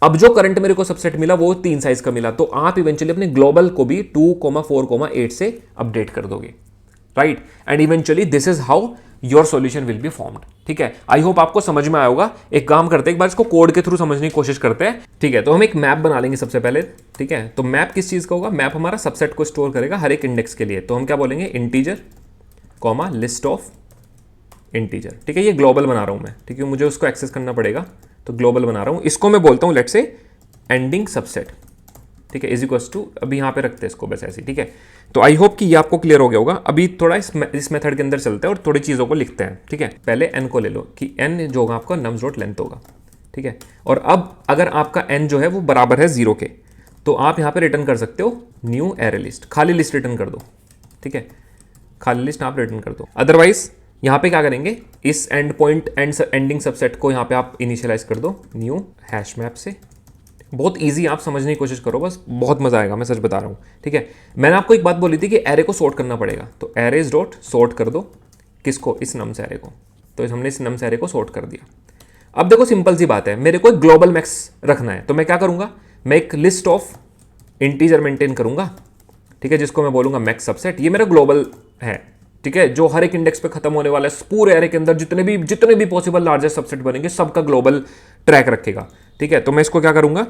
अब जो करंट मेरे को सबसेट मिला वो 3 साइज का मिला, तो आप इवेंचुअली अपने ग्लोबल को भी 2,4,8 से अपडेट कर दोगे, right. And eventually this is how your solution will be formed. ठीक है, आई होप आपको समझ में आया होगा। एक काम करते हैं, एक बार इसको कोड के थ्रू समझने की कोशिश करते हैं। ठीक है, तो हम एक मैप बना लेंगे सबसे पहले। ठीक है, तो मैप किस चीज का होगा, मैप हमारा सबसेट को स्टोर करेगा हर एक इंडेक्स के लिए। तो हम क्या बोलेंगे, integer comma list of integer. ठीक है, ये ग्लोबल बना रहा हूं मैं, ठीक है, मुझे उसको एक्सेस करना पड़ेगा, तो ग्लोबल बना रहा हूं। इसको मैं बोलता हूं लेट से एंडिंग सबसेट। ठीक है, इज इक्वल्स टू, अभी यहां पे रखते हैं इसको बस ऐसे। ठीक है, तो आई होप कि ये आपको क्लियर हो गया होगा। अभी थोड़ा इस मेथड के अंदर चलते हैं और थोड़ी चीज़ों को लिखते हैं। ठीक है, पहले एन को ले लो कि एन जो होगा आपका नम्स डॉट लेंथ होगा। ठीक है, और अब अगर आपका एन जो है वो बराबर है 0 के, तो आप यहाँ पे रिटर्न कर सकते हो न्यू एरे लिस्ट, खाली लिस्ट रिटर्न कर दो। ठीक है, खाली लिस्ट आप रिटर्न कर दो। अदरवाइज यहाँ पे क्या करेंगे, इस एंड पॉइंट एंडिंग सबसेट को यहाँ पे आप इनिशियलाइज कर दो न्यू हैश मैप से। बहुत इजी, आप समझने की कोशिश करो बस, बहुत मजा आएगा, मैं सच बता रहा हूँ। ठीक है, मैंने आपको एक बात बोली थी कि एरे को सॉर्ट करना पड़ेगा, तो एरेज डॉट सॉर्ट कर दो किसको, इस नम्स एरे को। तो हमने इस नम्स एरे को सॉर्ट कर दिया। अब देखो सिंपल सी बात है, मेरे को एक ग्लोबल मैक्स रखना है, तो मैं क्या करूंगा, मैं एक लिस्ट ऑफ इंटीजर मेंटेन करूंगा। ठीक है, जिसको मैं बोलूंगा मैक्स सबसेट। ये मेरा ग्लोबल है, ठीक है, जो हर एक इंडेक्स पे खत्म होने वाला है, पूरे एरे के अंदर जितने भी पॉसिबल लार्जेस्ट सबसेट बनेंगे सबका ग्लोबल ट्रैक रखेगा। ठीक है, तो मैं इसको क्या करूंगा,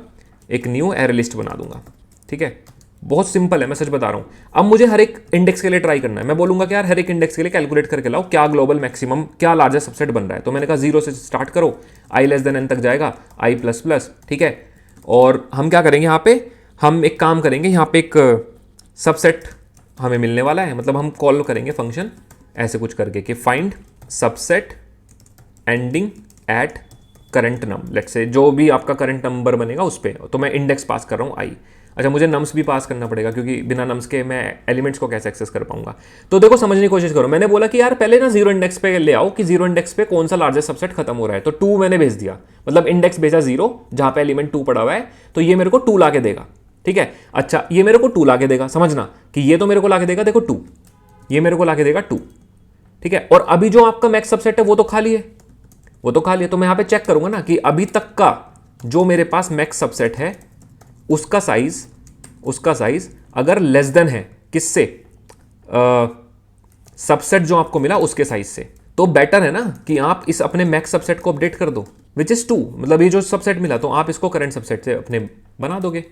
एक न्यू एरे लिस्ट बना दूंगा। ठीक है, बहुत सिंपल है, मैं सच बता रहा हूं। अब मुझे हर एक इंडेक्स के लिए ट्राई करना है। मैं बोलूंगा कि यार हर एक इंडेक्स के लिए कैलकुलेट करके लाओ क्या ग्लोबल मैक्सिमम, क्या लार्जेस्ट सबसेट बन रहा है। तो मैंने कहा 0 से स्टार्ट करो, i लेस देन n तक जाएगा, i प्लस प्लस। ठीक है, और हम क्या करेंगे, यहाँ पे हम एक काम करेंगे, यहाँ पे एक सबसेट हमें मिलने वाला है, मतलब हम कॉल करेंगे फंक्शन ऐसे कुछ करके कि find subset ending at current num, let's say जो भी आपका करंट नंबर बनेगा उस पर, तो मैं इंडेक्स पास कर रहा हूँ आई। अच्छा, मुझे नम्स भी पास करना पड़ेगा क्योंकि बिना नम्स के मैं एलिमेंट्स को कैसे एक्सेस कर पाऊंगा। तो देखो समझने की कोशिश करो, मैंने बोला कि यार पहले ना जीरो इंडेक्स पे ले आओ कि जीरो इंडेक्स पे कौन सा लार्जेस्ट सबसेट खत्म हो रहा है, तो 2 मैंने भेज दिया, मतलब इंडेक्स भेजा 0 जहां पे एलिमेंट 2 पड़ा हुआ है, तो ये मेरे को 2 ला के देगा। ठीक है, अच्छा ये मेरे को 2 ला के देगा, समझना कि ये तो मेरे को ला के देगा, देखो 2, ये मेरे को ला के देगा 2। ठीक है, और अभी जो आपका मैक्स सबसेट है वो तो खाली है, वो तो खाली है, तो मैं यहां पे चेक करूंगा ना कि अभी तक का जो मेरे पास मैक्स सबसेट है उसका साइज अगर लेस देन है किससे, सबसेट जो आपको मिला उसके साइज से, तो बेटर है ना कि आप इस अपने मैक्स सबसेट को अपडेट कर दो विच इज 2, मतलब ये जो सबसेट मिला तो आप इसको करंट सबसेट से अपने बना दोगे,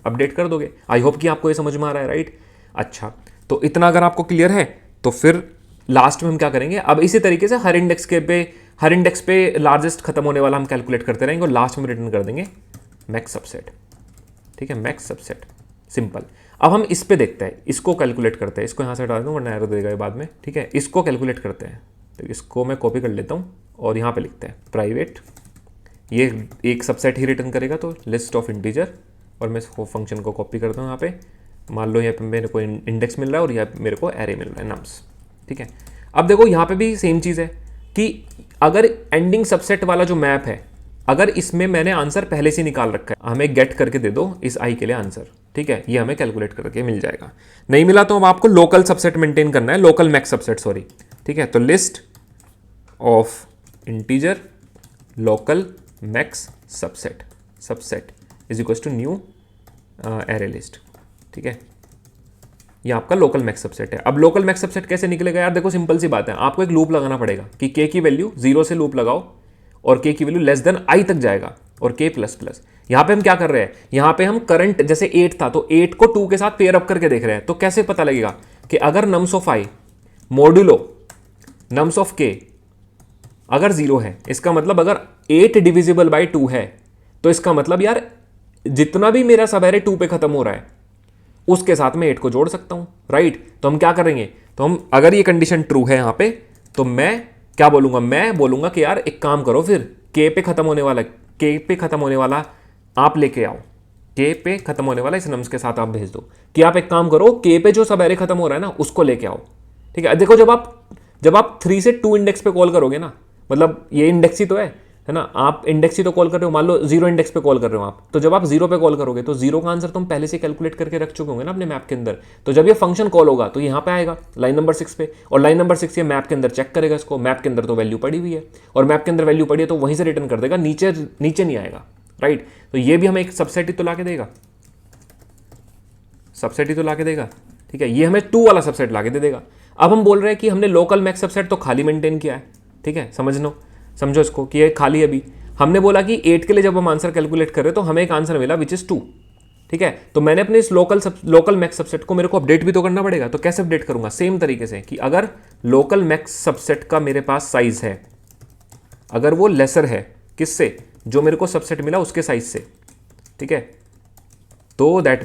अपडेट कर दोगे। आई होप कि आपको ये समझ में आ रहा है, राइट। अच्छा, तो इतना अगर आपको क्लियर है तो फिर लास्ट में हम क्या करेंगे, अब इसी तरीके से हर इंडेक्स पे लार्जेस्ट खत्म होने वाला हम कैलकुलेट करते रहेंगे और लास्ट में रिटर्न कर देंगे मैक्स सबसेट। ठीक है, मैक्स सबसेट सिंपल। अब हम इस पे देखते हैं, इसको कैलकुलेट करते हैं, इसको यहाँ से हटा दूँ वरना एरर देगा ये बाद में। ठीक है, इसको कैलकुलेट करते हैं, तो इसको मैं कॉपी कर लेता हूँ और यहाँ पे लिखते हैं प्राइवेट, ये एक सबसेट ही रिटर्न करेगा तो लिस्ट ऑफ इंटीजर, और मैं इसको फंक्शन को कॉपी करता हूँ यहाँ पे, मान लो यहाँ पे मेरे को इंडेक्स मिल रहा है और यहाँ मेरे को एरे मिल रहा है नम्स। ठीक है, अब देखो यहाँ पे भी सेम चीज़ है कि अगर एंडिंग सबसेट वाला जो मैप है, अगर इसमें मैंने आंसर पहले से निकाल रखा है, हमें गेट करके दे दो इस आई के लिए आंसर। ठीक है, ये हमें कैलकुलेट करके मिल जाएगा। नहीं मिला तो अब आपको लोकल सबसेट मेंटेन करना है, लोकल मैक्स सबसेट सॉरी। ठीक है, तो list of integer local max subset is equal to new array list. ठीक है, ये आपका लोकल मैक्स सबसेट है। अब लोकल मैक्स सबसेट कैसे निकलेगा यार, देखो सिंपल सी बात है, आपको एक लूप लगाना पड़ेगा कि k की वैल्यू 0 से लूप लगाओ और k की वैल्यू लेस देन i तक जाएगा और k प्लस प्लस। यहां पे हम क्या कर रहे हैं, यहां पे हम करंट जैसे 8 था तो 8 को 2 के साथ पेयर अप करके देख रहे हैं, तो कैसे पता लगेगा कि अगर nums of i modulo nums of k अगर 0 है, इसका मतलब अगर 8 डिविजिबल बाई 2 है, तो इसका मतलब यार जितना भी मेरा सब एरे 2 पे खत्म हो रहा है उसके साथ में 8 को जोड़ सकता हूं, राइट। तो हम क्या करेंगे, तो हम अगर ये कंडीशन ट्रू है यहां पे, तो मैं क्या बोलूंगा, मैं बोलूंगा कि यार एक काम करो फिर के पे खत्म होने वाला आप लेके आओ, के पे खत्म होने वाला इस नम्स के साथ आप भेज दो कि आप एक काम करो के पे जो सब एरे खत्म हो रहा है ना उसको लेके आओ। ठीक है, देखो जब आप 3 से 2 इंडेक्स पे कॉल करोगे ना, मतलब ये इंडेक्स ही तो है ना, आप इंडेक्स ही तो कॉल कर रहे हो, मान लो 0 इंडेक्स पे कॉल कर रहे हो आप, तो जब आप 0 पे कॉल करोगे तो 0 का आंसर तुम पहले से कैलकुलेट करके रख चुके होंगे ना अपने मैप के अंदर, तो जब ये फंक्शन कॉल होगा तो यहाँ पे आएगा लाइन नंबर 6 पे, और लाइन नंबर 6 ये मैप के अंदर चेक करेगा इसको, मैप के अंदर तो वैल्यू पड़ी हुई है और मैप के अंदर वैल्यू पड़ी है तो वहीं से रिटर्न कर देगा, नीचे नहीं आएगा, राइट। तो ये भी हमें एक सबसेट ही तो ला के देगा, सबसेट ही तो ला के देगा। ठीक है, ये हमें 2 वाला सबसेट ला के दे देगा। अब हम बोल रहे हैं कि हमने लोकल मैक्स सबसेट तो खाली मेंटेन किया है। ठीक है, समझो इसको कि ये खाली है। अभी हमने बोला कि 8 के लिए जब हम आंसर कैलकुलेट कर रहे तो हमें एक आंसर मिला विच इज 2। ठीक है, तो मैंने अपने इस लोकल मैक्स सबसेट को मेरे को अपडेट भी तो करना पड़ेगा, तो कैसे अपडेट करूंगा, सेम तरीके से कि अगर लोकल मैक्स सबसेट का मेरे पास साइज है, अगर वो लेसर है किससे, जो मेरे को सबसेट मिला उसके साइज से, ठीक है, तो दैट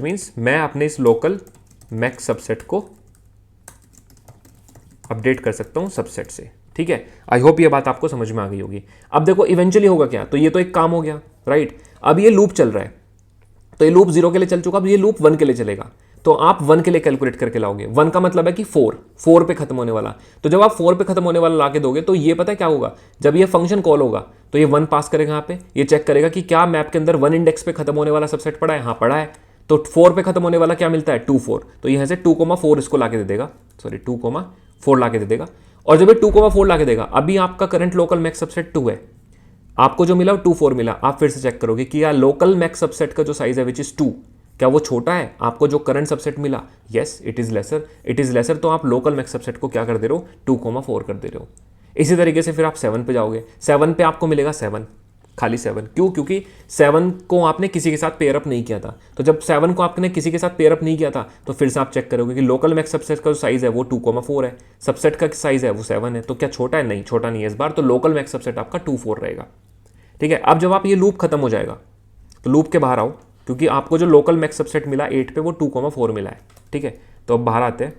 मीन्स मैं अपने इस लोकल मैक्स सबसेट को अपडेट कर सकता हूं सबसेट से। ठीक है, आई होप ये बात आपको समझ में आ गई होगी। अब देखो इवेंचुअली होगा क्या, तो ये तो एक काम हो गया, राइट। अब ये लूप चल रहा है, तो ये लूप 0 के लिए चल चुका, अब ये लूप 1 के लिए चलेगा, तो आप 1 के लिए कैलकुलेट करके लाओगे। 1 का मतलब है कि 4 पे खत्म होने वाला, तो जब आप 4 पे खत्म होने वाला ला के दोगे तो ये पता है क्या होगा, जब ये फंक्शन कॉल होगा तो ये 1 पास करेगा यहाँ पे, ये चेक करेगा कि क्या मैप के अंदर 1 इंडेक्स पे खत्म होने वाला सबसेट पड़ा है, हाँ पड़ा है, तो 4 पे खत्म होने वाला क्या मिलता है 2 4, तो यहाँ से 2,4 इसको ला के दे देगा, सॉरी 2,4 ला के दे देगा। और जब ये 2,4 ला के देगा, अभी आपका करंट लोकल मैक्स सबसेट 2 है, आपको जो मिला 2,4 मिला, आप फिर से चेक करोगे कि यार लोकल मैक्स सबसेट का जो साइज है विच इज 2, क्या वो छोटा है आपको जो करंट सबसेट मिला, यस इट इज लेसर, तो आप लोकल मैक्स सबसेट को क्या कर दे रहे हो 2,4 कर दे रहे हो। इसी तरीके से फिर आप 7 पे जाओगे, 7 पे आपको मिलेगा 7, खाली 7, क्यों, क्योंकि 7 को आपने किसी के साथ पेयर अप नहीं किया था, तो जब 7 को आपने किसी के साथ पेयर अप नहीं किया था तो फिर से आप चेक करोगे कि लोकल मैक्स सबसेट का जो साइज है वो 2,4 है, सबसेट का साइज है वो 7 है, तो क्या छोटा है, नहीं छोटा नहीं है इस बार, तो लोकल मैक्स सबसेट आपका 2,4 रहेगा। ठीक है, अब जब आप ये लूप खत्म हो जाएगा तो लूप के बाहर आओ, क्योंकि आपको जो लोकल मैक्स सबसेट मिला 8 पे वो 2,4 मिला है, ठीक है। तो अब बाहर आते हैं,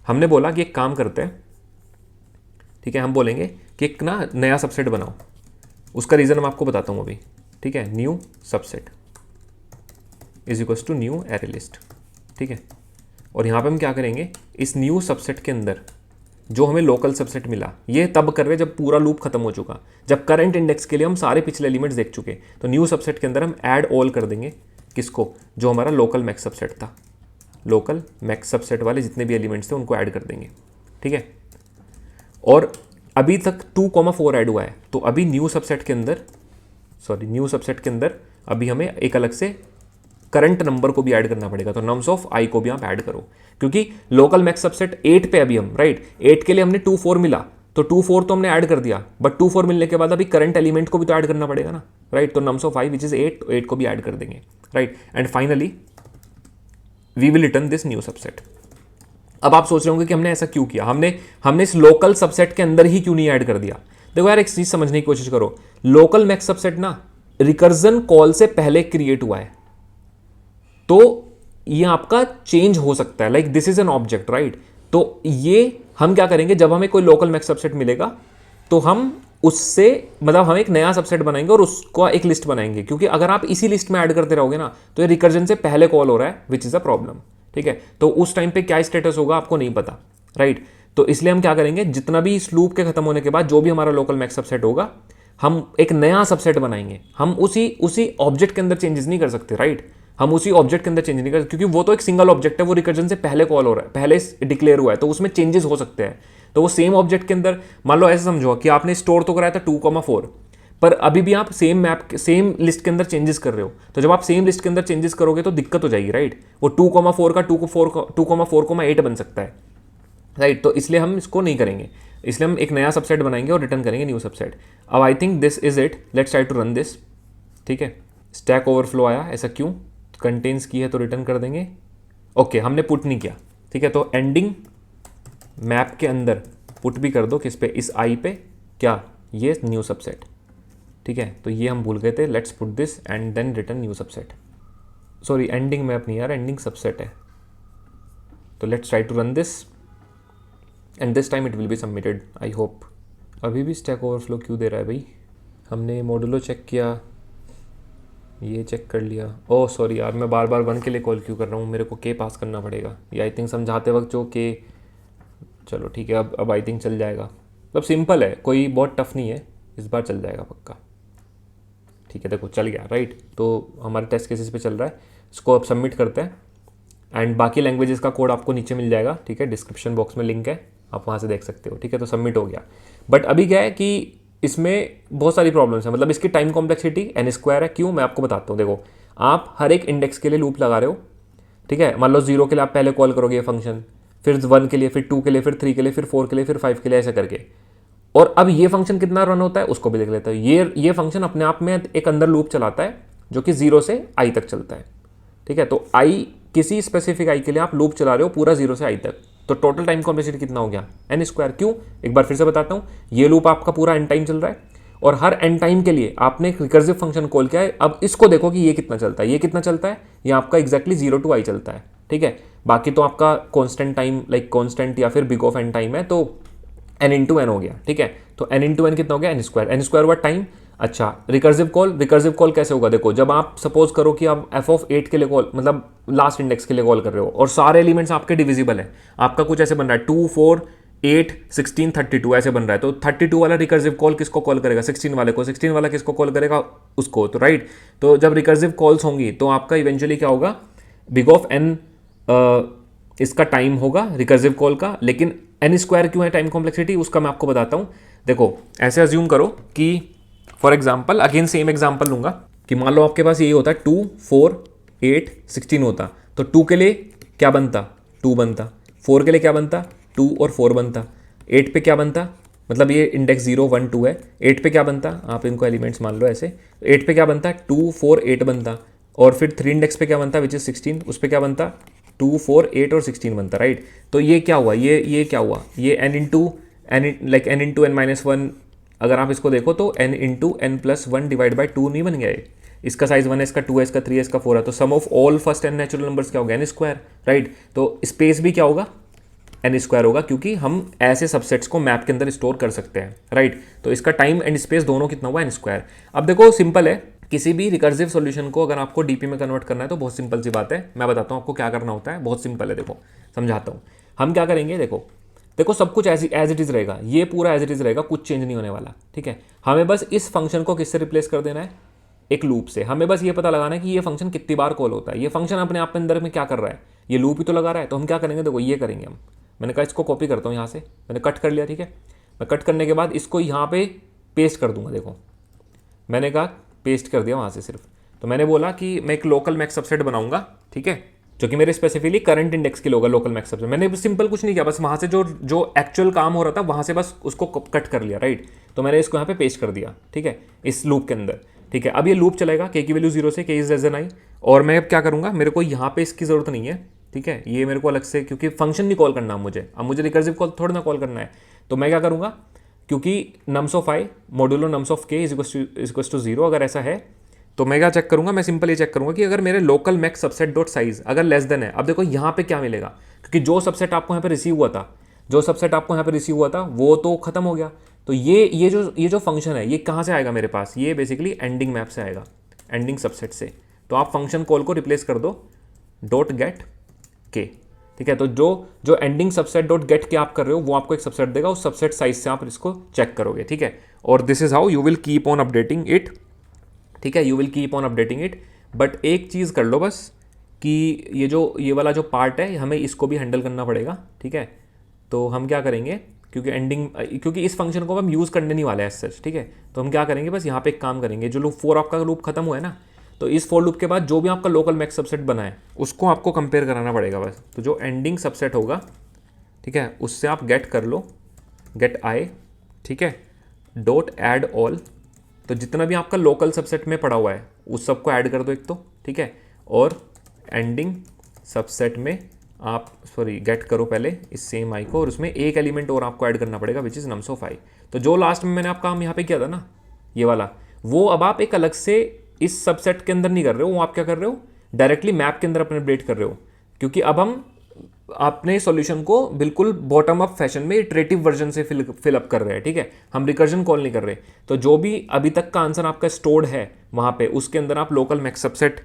हमने बोला कि एक काम करते हैं, ठीक है, हम बोलेंगे कि एक ना नया सबसेट बनाओ। उसका रीज़न मैं आपको बताता हूँ अभी, ठीक है। New subset is equals to new array list, ठीक है। और यहाँ पे हम क्या करेंगे, इस न्यू सबसेट के अंदर जो हमें लोकल सबसेट मिला, ये तब कर रहे जब पूरा लूप खत्म हो चुका, जब करंट इंडेक्स के लिए हम सारे पिछले एलिमेंट्स देख चुके। तो न्यू सबसेट के अंदर हम ऐड ऑल कर देंगे, किसको, जो हमारा लोकल मैक्स सबसेट था, लोकल मैक्स सबसेट वाले जितने भी एलिमेंट्स थे उनको ऐड कर देंगे, ठीक है। और अभी तक 2,4 ऐड हुआ है, तो अभी न्यू सबसेट के अंदर अभी हमें एक अलग से करंट नंबर को भी ऐड करना पड़ेगा। तो नम्स ऑफ आई को भी आप ऐड करो, क्योंकि लोकल मैक्स सबसेट 8 पे अभी हम, राइट, 8 के लिए हमने 2,4 मिला, तो 2,4 तो हमने ऐड कर दिया, बट 2,4 मिलने के बाद अभी करंट एलिमेंट को भी तो ऐड करना पड़ेगा ना, राइट। तो nums of I which is 8, 8 को भी ऐड कर देंगे, right. And finally we will return this new subset. अब आप सोच रहे होंगे कि हमने ऐसा क्यों किया, हमने इस लोकल सबसेट के अंदर ही क्यों नहीं ऐड कर दिया। देखो यार, एक चीज समझने की कोशिश करो, लोकल मैक्स सबसेट ना रिकर्जन कॉल से पहले क्रिएट हुआ है, तो ये आपका चेंज हो सकता है, like this is an object, right. तो ये हम क्या करेंगे, जब हमें कोई लोकल मैक्स सबसेट मिलेगा तो हम उससे मतलब हम एक नया सबसेट बनाएंगे और उसका एक लिस्ट बनाएंगे, क्योंकि अगर आप इसी लिस्ट में ऐड करते रहोगे ना तो ये रिकर्जन से पहले कॉल हो रहा है, विच इज अ प्रॉब्लम, ठीक है। तो उस टाइम पे क्या स्टेटस होगा आपको नहीं पता, राइट। तो इसलिए हम क्या करेंगे, जितना भी इस लूप के खत्म होने के बाद जो भी हमारा लोकल मैक्स सबसेट होगा, हम एक नया सबसेट बनाएंगे। हम उसी ऑब्जेक्ट के अंदर चेंजेस नहीं कर सकते, राइट। हम उसी ऑब्जेक्ट के अंदर चेंज नहीं कर सकते, क्योंकि वो तो एक सिंगल ऑब्जेक्ट है, वो रिकर्जन से पहले कॉल हो रहा है, पहले डिक्लेयर हुआ है, तो उसमें चेंजेस हो सकते हैं। तो वो सेम ऑब्जेक्ट के अंदर, मान लो ऐसे समझो कि आपने स्टोर तो कराया था 2,4, पर अभी भी आप सेम लिस्ट के अंदर चेंजेस कर रहे हो, तो जब आप सेम लिस्ट के अंदर चेंजेस करोगे तो दिक्कत हो जाएगी, राइट। वो 2,4 का 2,4,8 बन सकता है, राइट। तो इसलिए हम इसको नहीं करेंगे, इसलिए हम एक नया सबसेट बनाएंगे और रिटर्न करेंगे न्यू सबसेट। अब I think this is it, let's try to run this, ठीक है। स्टैक ओवरफ्लो आया, ऐसा क्यों, कंटेन्स की है तो रिटर्न कर देंगे, ओके। हमने पुट नहीं किया, ठीक है। तो एंडिंग मैप के अंदर पुट भी कर दो, किस पे, इस आई पे, क्या, ये न्यू सबसेट, ठीक है। तो ये हम भूल गए थे, let's put this and then return new subset, sorry ending map नहीं यार, एंडिंग सबसेट है। तो let's try to run this and this time it will be submitted, I hope. अभी भी स्टैक ओवरफ्लो क्यों दे रहा है भाई, हमने मॉडुलो चेक किया, ये चेक कर लिया, ओह सॉरी यार, मैं बार बार 1 के लिए कॉल क्यों कर रहा हूँ, मेरे को के पास करना पड़ेगा। ये आई थिंक समझाते वक्त जो के, चलो ठीक है, अब आई थिंक चल जाएगा, मतलब सिंपल है, कोई बहुत टफ नहीं है, इस बार चल जाएगा पक्का, ठीक है। देखो चल गया, राइट। तो हमारे टेस्ट केसेस पे चल रहा है, इसको अब सबमिट करते हैं एंड बाकी लैंग्वेजेस का कोड आपको नीचे मिल जाएगा, ठीक है, डिस्क्रिप्शन बॉक्स में लिंक है, आप वहाँ से देख सकते हो, ठीक है। तो सबमिट हो गया, बट अभी क्या है कि इसमें बहुत सारी प्रॉब्लम्स हैं, मतलब इसकी टाइम कॉम्प्लेक्सिटी n² है, क्यों, मैं आपको बताता हूँ। देखो, आप हर एक इंडेक्स के लिए लूप लगा रहे हो, ठीक है। मान लो 0 के लिए आप पहले कॉल करोगे ये फंक्शन, फिर 1 के लिए, फिर 2 के लिए, फिर 3 के लिए, फिर 4 के लिए, फिर 5 के लिए, ऐसे करके। और अब ये फंक्शन कितना रन होता है उसको भी देख लेता है। ये फंक्शन अपने आप में एक अंदर लूप चलाता है जो कि 0 से i तक चलता है, ठीक है। तो i, किसी स्पेसिफिक i के लिए आप लूप चला रहे हो पूरा 0 से i तक, तो टोटल टाइम कॉम्प्लेक्सिटी कितना हो गया, n²। क्यों, एक बार फिर से बताता हूँ, ये लूप आपका पूरा n टाइम चल रहा है और हर n टाइम के लिए आपने एक रिकर्सिव फंक्शन कॉल किया है। अब इसको देखो कि ये कितना चलता है, ये कितना चलता है, ये आपका एग्जैक्टली 0 to i चलता है, ठीक है। बाकी तो आपका कॉन्स्टेंट टाइम, लाइक कॉन्स्टेंट या फिर बिग ऑफ n टाइम है, तो n into n हो गया, ठीक है। तो n into n कितना हो गया, n² हुआ टाइम। अच्छा, रिकर्सिव कॉल कैसे होगा, देखो, जब आप सपोज करो कि आप f(8) के लिए कॉल, मतलब लास्ट इंडेक्स के लिए कॉल कर रहे हो और सारे एलिमेंट्स आपके डिविजिबल है, आपका कुछ ऐसे बन रहा है 2, 4, 8, 16, 32 ऐसे बन रहा है, तो 32 वाला रिकर्सिव कॉल किसको कॉल करेगा, 16 वाले को, 16 वाला किसको कॉल करेगा, उसको, तो राइट। तो जब रिकर्सिव कॉल्स होंगी तो आपका इवेंचुअली क्या होगा, बिग ऑफ n इसका टाइम होगा रिकर्सिव कॉल का, लेकिन n² क्यों है टाइम कॉम्प्लेक्सिटी, उसका मैं आपको बताता हूँ। देखो, ऐसे अज्यूम करो कि for example, again same example लूंगा, कि मान लो आपके पास यही होता है 2, 4, 8, 16 होता, तो 2 के लिए क्या बनता, 2 बनता, 4 के लिए क्या बनता, 2 और 4 बनता, 8 पे क्या बनता, मतलब ये इंडेक्स 0, 1, 2 है, 8 पे क्या बनता, आप इनको एलिमेंट्स मान लो ऐसे, 8 पे क्या बनता, 2, 4, 8 बनता, और फिर 3 इंडेक्स पे क्या बनता, विच इज 16, उस पर क्या बनता, 2, 4, 8 और 16 बनता, राइट। तो ये क्या हुआ, ये क्या हुआ, ये n into n-1, अगर आप इसको देखो तो n into n+1 divide by 2 नहीं बन गया, इसका साइज 1 है, इसका 2 है, इसका 3 है, इसका 4 है, तो sum of all first N natural numbers क्या होगा, एन स्क्वायर, राइट। तो स्पेस भी क्या होगा, एन स्क्वायर होगा, क्योंकि हम ऐसे सबसेट्स को मैप के अंदर स्टोर कर सकते हैं, राइट। तो इसका टाइम एंड स्पेस दोनों कितना हुआ, एन स्क्वायर। अब देखो सिंपल है, किसी भी रिकर्सिव सॉल्यूशन को अगर आपको डीपी में कन्वर्ट करना है तो बहुत सिंपल सी बात है, मैं बताता हूँ आपको क्या करना होता है, बहुत सिंपल है। देखो समझाता हूँ, हम क्या करेंगे, देखो देखो सब कुछ एज इट इज़ रहेगा, ये पूरा एज इट इज़ रहेगा, कुछ चेंज नहीं होने वाला, ठीक है। हमें बस इस फंक्शन को किससे रिप्लेस कर देना है, एक लूप से। हमें बस ये पता लगाना है कि ये फंक्शन कितनी बार कॉल होता है, ये फंक्शन अपने आप में अंदर में क्या कर रहा है, ये लूप ही तो लगा रहा है। तो हम क्या करेंगे, देखो ये करेंगे हम, मैंने कहा इसको कॉपी करता हूँ यहाँ से, मैंने कट कर लिया, ठीक है। मैं कट करने के बाद इसको यहाँ पे पेस्ट कर दूंगा, देखो मैंने कहा पेस्ट कर दिया वहाँ से सिर्फ। तो मैंने बोला कि मैं एक लोकल मैक्स सबसेट बनाऊंगा, ठीक है, जो कि मेरे स्पेसिफिकली करंट इंडेक्स के लिए होगा लोकल मैक्स सबसेट। मैंने सिंपल कुछ नहीं किया, बस वहाँ से जो एक्चुअल काम हो रहा था वहाँ से बस उसको कट कर लिया, राइट। तो मैंने इसको यहाँ पे पेस्ट कर दिया, ठीक है, इस लूप के अंदर, ठीक है। अब ये लूप चलेगा k की वैल्यू 0 से k is less then i, और मैं अब क्या करूँगा, मेरे को यहाँ पे इसकी ज़रूरत नहीं है, ठीक है, ये मेरे को अलग से, क्योंकि फंक्शन नहीं कॉल करना मुझे, अब मुझे रिकर्सिव कॉल थोड़ा ना कॉल करना है। तो मैं क्या करूँगा, क्योंकि nums of I modulo nums of के इज टू 0, अगर ऐसा है तो मैं क्या चेक करूंगा, मैं सिंपल ये चेक करूंगा कि अगर मेरे local max subset dot size अगर लेस देन है। अब देखो यहाँ पे क्या मिलेगा, क्योंकि जो सबसेट आपको यहाँ पे रिसीव हुआ था, जो सबसेट आपको यहाँ पे रिसीव हुआ था वो तो खत्म हो गया। तो ये जो फंक्शन है ये कहाँ से आएगा मेरे पास, ये बेसिकली एंडिंग मैप से आएगा, एंडिंग सबसेट से। तो आप फंक्शन कॉल को रिप्लेस कर दो डॉट गेट के, ठीक है। तो जो एंडिंग सबसेट डॉट गेट के आप कर रहे हो वो आपको एक सबसेट देगा, उस सबसेट साइज से आप इसको चेक करोगे, ठीक है। और this is how you will keep on updating it, ठीक है, you will keep on updating it. But एक चीज़ कर लो बस कि ये वाला जो पार्ट है हमें इसको भी हैंडल करना पड़ेगा, ठीक है। तो हम क्या करेंगे, क्योंकि इस फंक्शन को हम यूज़ करने नहीं वाले हैं सच, ठीक है। तो हम क्या करेंगे, बस यहाँ पे एक काम करेंगे, जो लूप 4 आपका लूप खत्म हुआ है ना, तो इस फॉर लूप के बाद जो भी आपका लोकल मैक्स सबसेट बना है उसको आपको कंपेयर कराना पड़ेगा बस। तो जो एंडिंग सबसेट होगा, ठीक है, उससे आप गेट कर लो, गेट आई, ठीक है, डॉट ऐड ऑल। तो जितना भी आपका लोकल सबसेट में पड़ा हुआ है उस सबको ऐड कर दो एक तो, ठीक है। और एंडिंग सबसेट में आप गेट करो पहले इस सेम आई को, और उसमें एक एलिमेंट और आपको ऐड करना पड़ेगा विच इज़ नम्स ऑफ आई। तो जो लास्ट में मैंने आप काम यहाँ पे किया था ना ये वाला, वो अब आप एक अलग से इस सबसेट के अंदर नहीं कर रहे हो, वो आप क्या कर रहे हो, डायरेक्टली मैप के अंदर अपने अपडेट कर रहे हो। क्योंकि अब हम अपने सॉल्यूशन को बिल्कुल बॉटम अप फैशन में इटरेटिव वर्जन से फिल अप कर रहे हैं, ठीक है, हम रिकर्जन कॉल नहीं कर रहे। तो जो भी अभी तक का आंसर आपका स्टोर्ड है वहाँ पे, उसके अंदर आप लोकल मैक्स सबसेट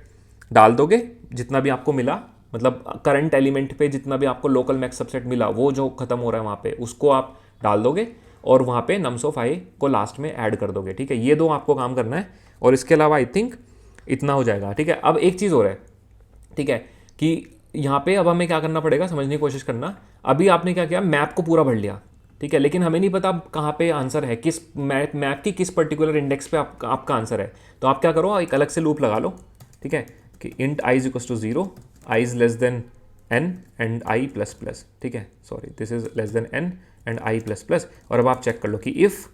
डाल दोगे, जितना भी आपको मिला, मतलब करंट एलिमेंट पे जितना भी आपको लोकल मैक्स सबसेट मिला वो जो खत्म हो रहा है वहाँ पे उसको आप डाल दोगे, और वहाँ पे नम्स ऑफ आई को लास्ट में ऐड कर दोगे, ठीक है। ये दो आपको काम करना है, और इसके अलावा आई थिंक इतना हो जाएगा, ठीक है। अब एक चीज़ हो रहा है, ठीक है, कि यहाँ पे अब हमें क्या करना पड़ेगा, समझने की कोशिश करना। अभी आपने क्या किया, मैप को पूरा भर लिया, ठीक है, लेकिन हमें नहीं पता कहाँ पे आंसर है, किस मैप की किस पर्टिकुलर इंडेक्स पे आपका आंसर है। तो आप क्या करो, एक अलग से लूप लगा लो, ठीक है, कि int I is equal to 0, I is less than n and I plus plus, ठीक है, sorry this is less than n and I plus plus. और अब आप चेक कर लो कि इफ़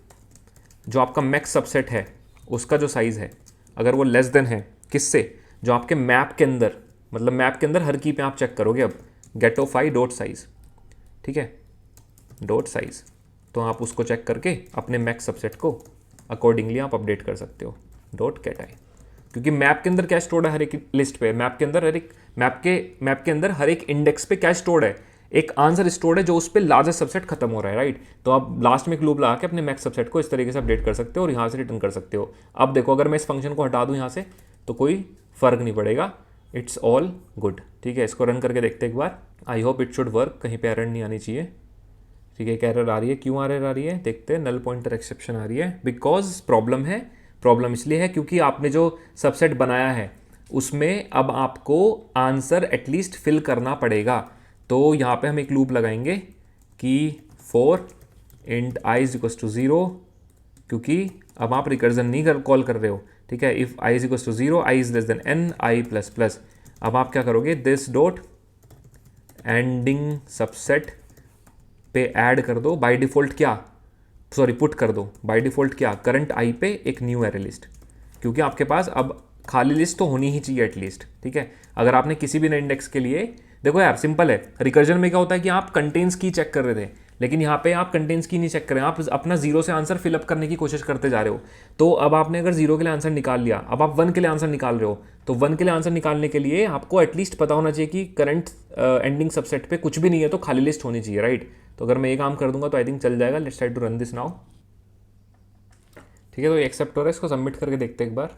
जो आपका मैक्स सबसेट है उसका जो साइज़ है अगर वो लेस देन है किससे, जो आपके मैप के अंदर, मतलब मैप के अंदर हर की पे आप चेक करोगे अब get of I dot size, ठीक है, डॉट साइज। तो आप उसको चेक करके अपने मैक्स सबसेट को अकॉर्डिंगली आप अपडेट कर सकते हो डॉट गेट आई। क्योंकि मैप के अंदर क्या स्टोर्ड है, हर एक लिस्ट पे, मैप के अंदर हर एक मैप के अंदर हर एक इंडेक्स पे क्या स्टोर्ड है, एक आंसर स्टोर्ड है जो उस पर लार्जेस्ट सबसेट खत्म हो रहा है, राइट। तो आप लास्ट में एक लूप लगा के अपने मैक्स सबसेट को इस तरीके से अपडेट कर सकते हो और यहाँ से रिटर्न कर सकते हो। अब देखो अगर मैं इस फंक्शन को हटा दूँ यहाँ से तो कोई फर्क नहीं पड़ेगा, इट्स ऑल गुड, ठीक है। इसको रन करके देखते एक बार, I hope it should work, कहीं पे एरर नहीं आनी चाहिए, ठीक है। एक एरर आ रही है, क्यों एरर आ रही है देखते हैं, नल पॉइंटर एक्सेप्शन आ रही है, बिकॉज प्रॉब्लम है। प्रॉब्लम इसलिए है क्योंकि आपने जो सबसेट बनाया है उसमें अब आपको आंसर एटलीस्ट फिल करना पड़ेगा। तो यहाँ पे हम एक लूप लगाएंगे कि for int I is equal to 0, क्योंकि अब आप रिकर्जन नहीं कॉल कर रहे हो, ठीक है। If I is equal to 0, I is less than n, I plus plus. अब आप क्या करोगे, दिस डॉट एंडिंग सबसेट पे ऐड कर दो बाय डिफ़ॉल्ट, क्या पुट कर दो बाय डिफ़ॉल्ट क्या, करंट आई पे एक न्यू एरे लिस्ट, क्योंकि आपके पास अब खाली लिस्ट तो होनी ही चाहिए एटलीस्ट, ठीक है। अगर आपने किसी भी नए इंडेक्स के लिए, देखो यार सिंपल है, रिकर्जन में क्या होता है कि आप कंटेन्स की चेक कर रहे थे, लेकिन यहाँ पे आप कंटेंट्स की नहीं चेक करें, आप अपना जीरो से आंसर फिलअप करने की कोशिश करते जा रहे हो। तो अब आपने अगर जीरो के लिए आंसर निकाल लिया, अब आप वन के लिए आंसर निकाल रहे हो, तो वन के लिए आंसर निकालने के लिए आपको एटलीस्ट पता होना चाहिए कि करंट एंडिंग सबसेट पे कुछ भी नहीं है, तो खाली लिस्ट होनी चाहिए, राइट। तो अगर मैं ये काम कर दूंगा तो आई थिंक चल जाएगा। Let's try to run this now. ठीक है, तो ये एक्सेप्ट हो रहा है, इसको सबमिट करके देखते हैं एक बार,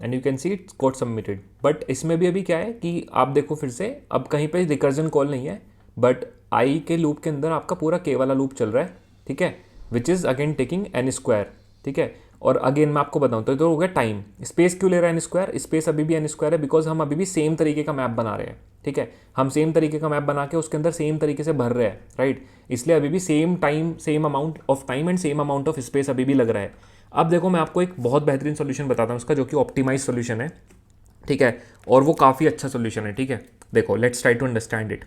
and you can see it's code submitted. But इसमें भी अभी क्या है कि आप देखो फिर से, अब कहीं पे रिकर्जन कॉल नहीं है, बट आई के लूप के अंदर आपका पूरा के वाला लूप चल रहा है, ठीक है, which is again taking an square, ठीक है। और अगेन मैं आपको बताऊँ तो हो गया टाइम, स्पेस क्यों ले रहा है एन स्क्वायर, स्पेस अभी भी एन स्क्वायर है बिकॉज हम अभी भी सेम तरीके का मैप बना रहे हैं, ठीक है। हम सेम तरीके का मैप बना के उसके अंदर सेम तरीके से भर रहे हैं, राइट। इसलिए अभी भी same time, same amount of time and same amount of space अभी भी लग रहा है। अब देखो मैं आपको एक बहुत बेहतरीन सोल्यूशन बताता हूँ उसका, जो कि ऑप्टिमाइज सोल्यूशन है, ठीक है, और वो काफ़ी अच्छा सोल्यूशन है, ठीक है। देखो let's try to understand it.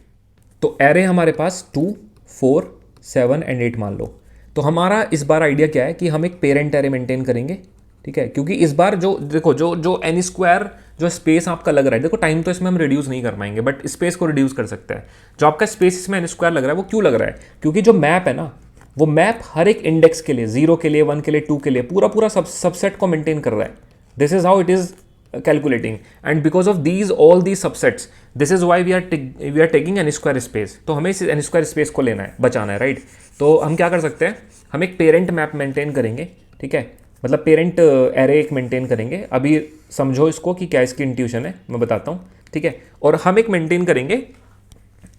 तो एरे हमारे पास 2, 4, 7 एंड 8 मान लो। तो हमारा इस बार आइडिया क्या है कि हम एक पेरेंट एरे मेंटेन करेंगे, ठीक है, क्योंकि इस बार जो देखो जो एन स्क्वायर जो स्पेस आपका लग रहा है, देखो टाइम तो इसमें हम रिड्यूस नहीं कर पाएंगे बट स्पेस को रिड्यूस कर सकते हैं। जो आपका स्पेस इसमें एन स्क्वायर लग रहा है वो क्यों लग रहा है, क्योंकि जो मैप है ना, वो मैप हर एक इंडेक्स के लिए, 0 के लिए, 1 के लिए, 2 के लिए, पूरा सबसेट को मेंटेन कर रहा है। This is how it is calculating, and because of all these subsets, this is why we are taking n square space। तो हमें इस n square space को लेना है, बचाना है, राइट। तो हम क्या कर सकते हैं, हम एक पेरेंट मैप मेंटेन करेंगे, ठीक है, मतलब पेरेंट एरे एक मेंटेन करेंगे। अभी समझो इसको कि क्या इसकी इंट्यूशन है, मैं बताता हूँ, ठीक है। और हम एक मेंटेन करेंगे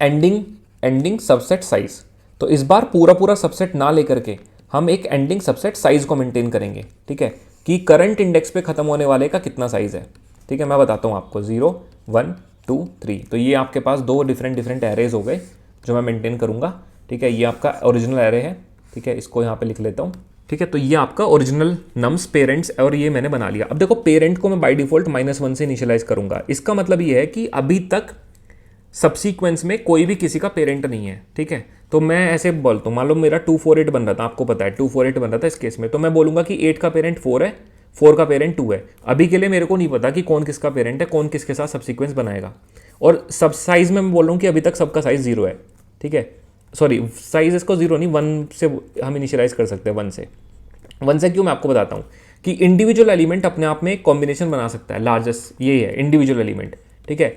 एंडिंग सबसेट साइज। तो इस बार पूरा सबसेट ना लेकर के हम एक एंडिंग सबसेट साइज को मेंटेन करेंगे, ठीक है, कि करंट इंडेक्स पे खत्म होने वाले का कितना साइज है, ठीक है। मैं बताता हूँ आपको, 0, 1, 2, 3। तो ये आपके पास दो डिफरेंट एरेज हो गए जो मैं मेंटेन करूँगा, ठीक है। ये आपका ओरिजिनल एरे है, ठीक है, इसको यहाँ पे लिख लेता हूँ, ठीक है। तो ये आपका ओरिजिनल नम्स पेरेंट्स, और ये मैंने बना लिया। अब देखो पेरेंट को मैं बाय डिफॉल्ट -1 से इनिशियलाइज करूँगा। इसका मतलब ये है कि अभी तक सबसीक्वेंस में कोई भी किसी का पेरेंट नहीं है, ठीक है। तो मैं ऐसे बोलता हूँ, मान लो मेरा 248 बन रहा था, आपको पता है 248 बन रहा था इस केस में, तो मैं बोलूँगा कि 8 का पेरेंट 4 है, 4 का पेरेंट 2 है। अभी के लिए मेरे को नहीं पता कि कौन किसका पेरेंट है, कौन किसके साथ सबसीक्वेंस बनाएगा। और सब साइज में मैं बोल रहा हूँ कि अभी तक सबका साइज 0 है, ठीक है। सॉरी, साइज इसको 0 नहीं, 1 से हम इनिशियलाइज कर सकते हैं, 1 से क्यों, मैं आपको बताता हूँ कि इंडिविजुअल एलिमेंट अपने आप में एक कॉम्बिनेशन बना सकता है, लार्जेस्ट ये है इंडिविजुअल एलिमेंट, ठीक है।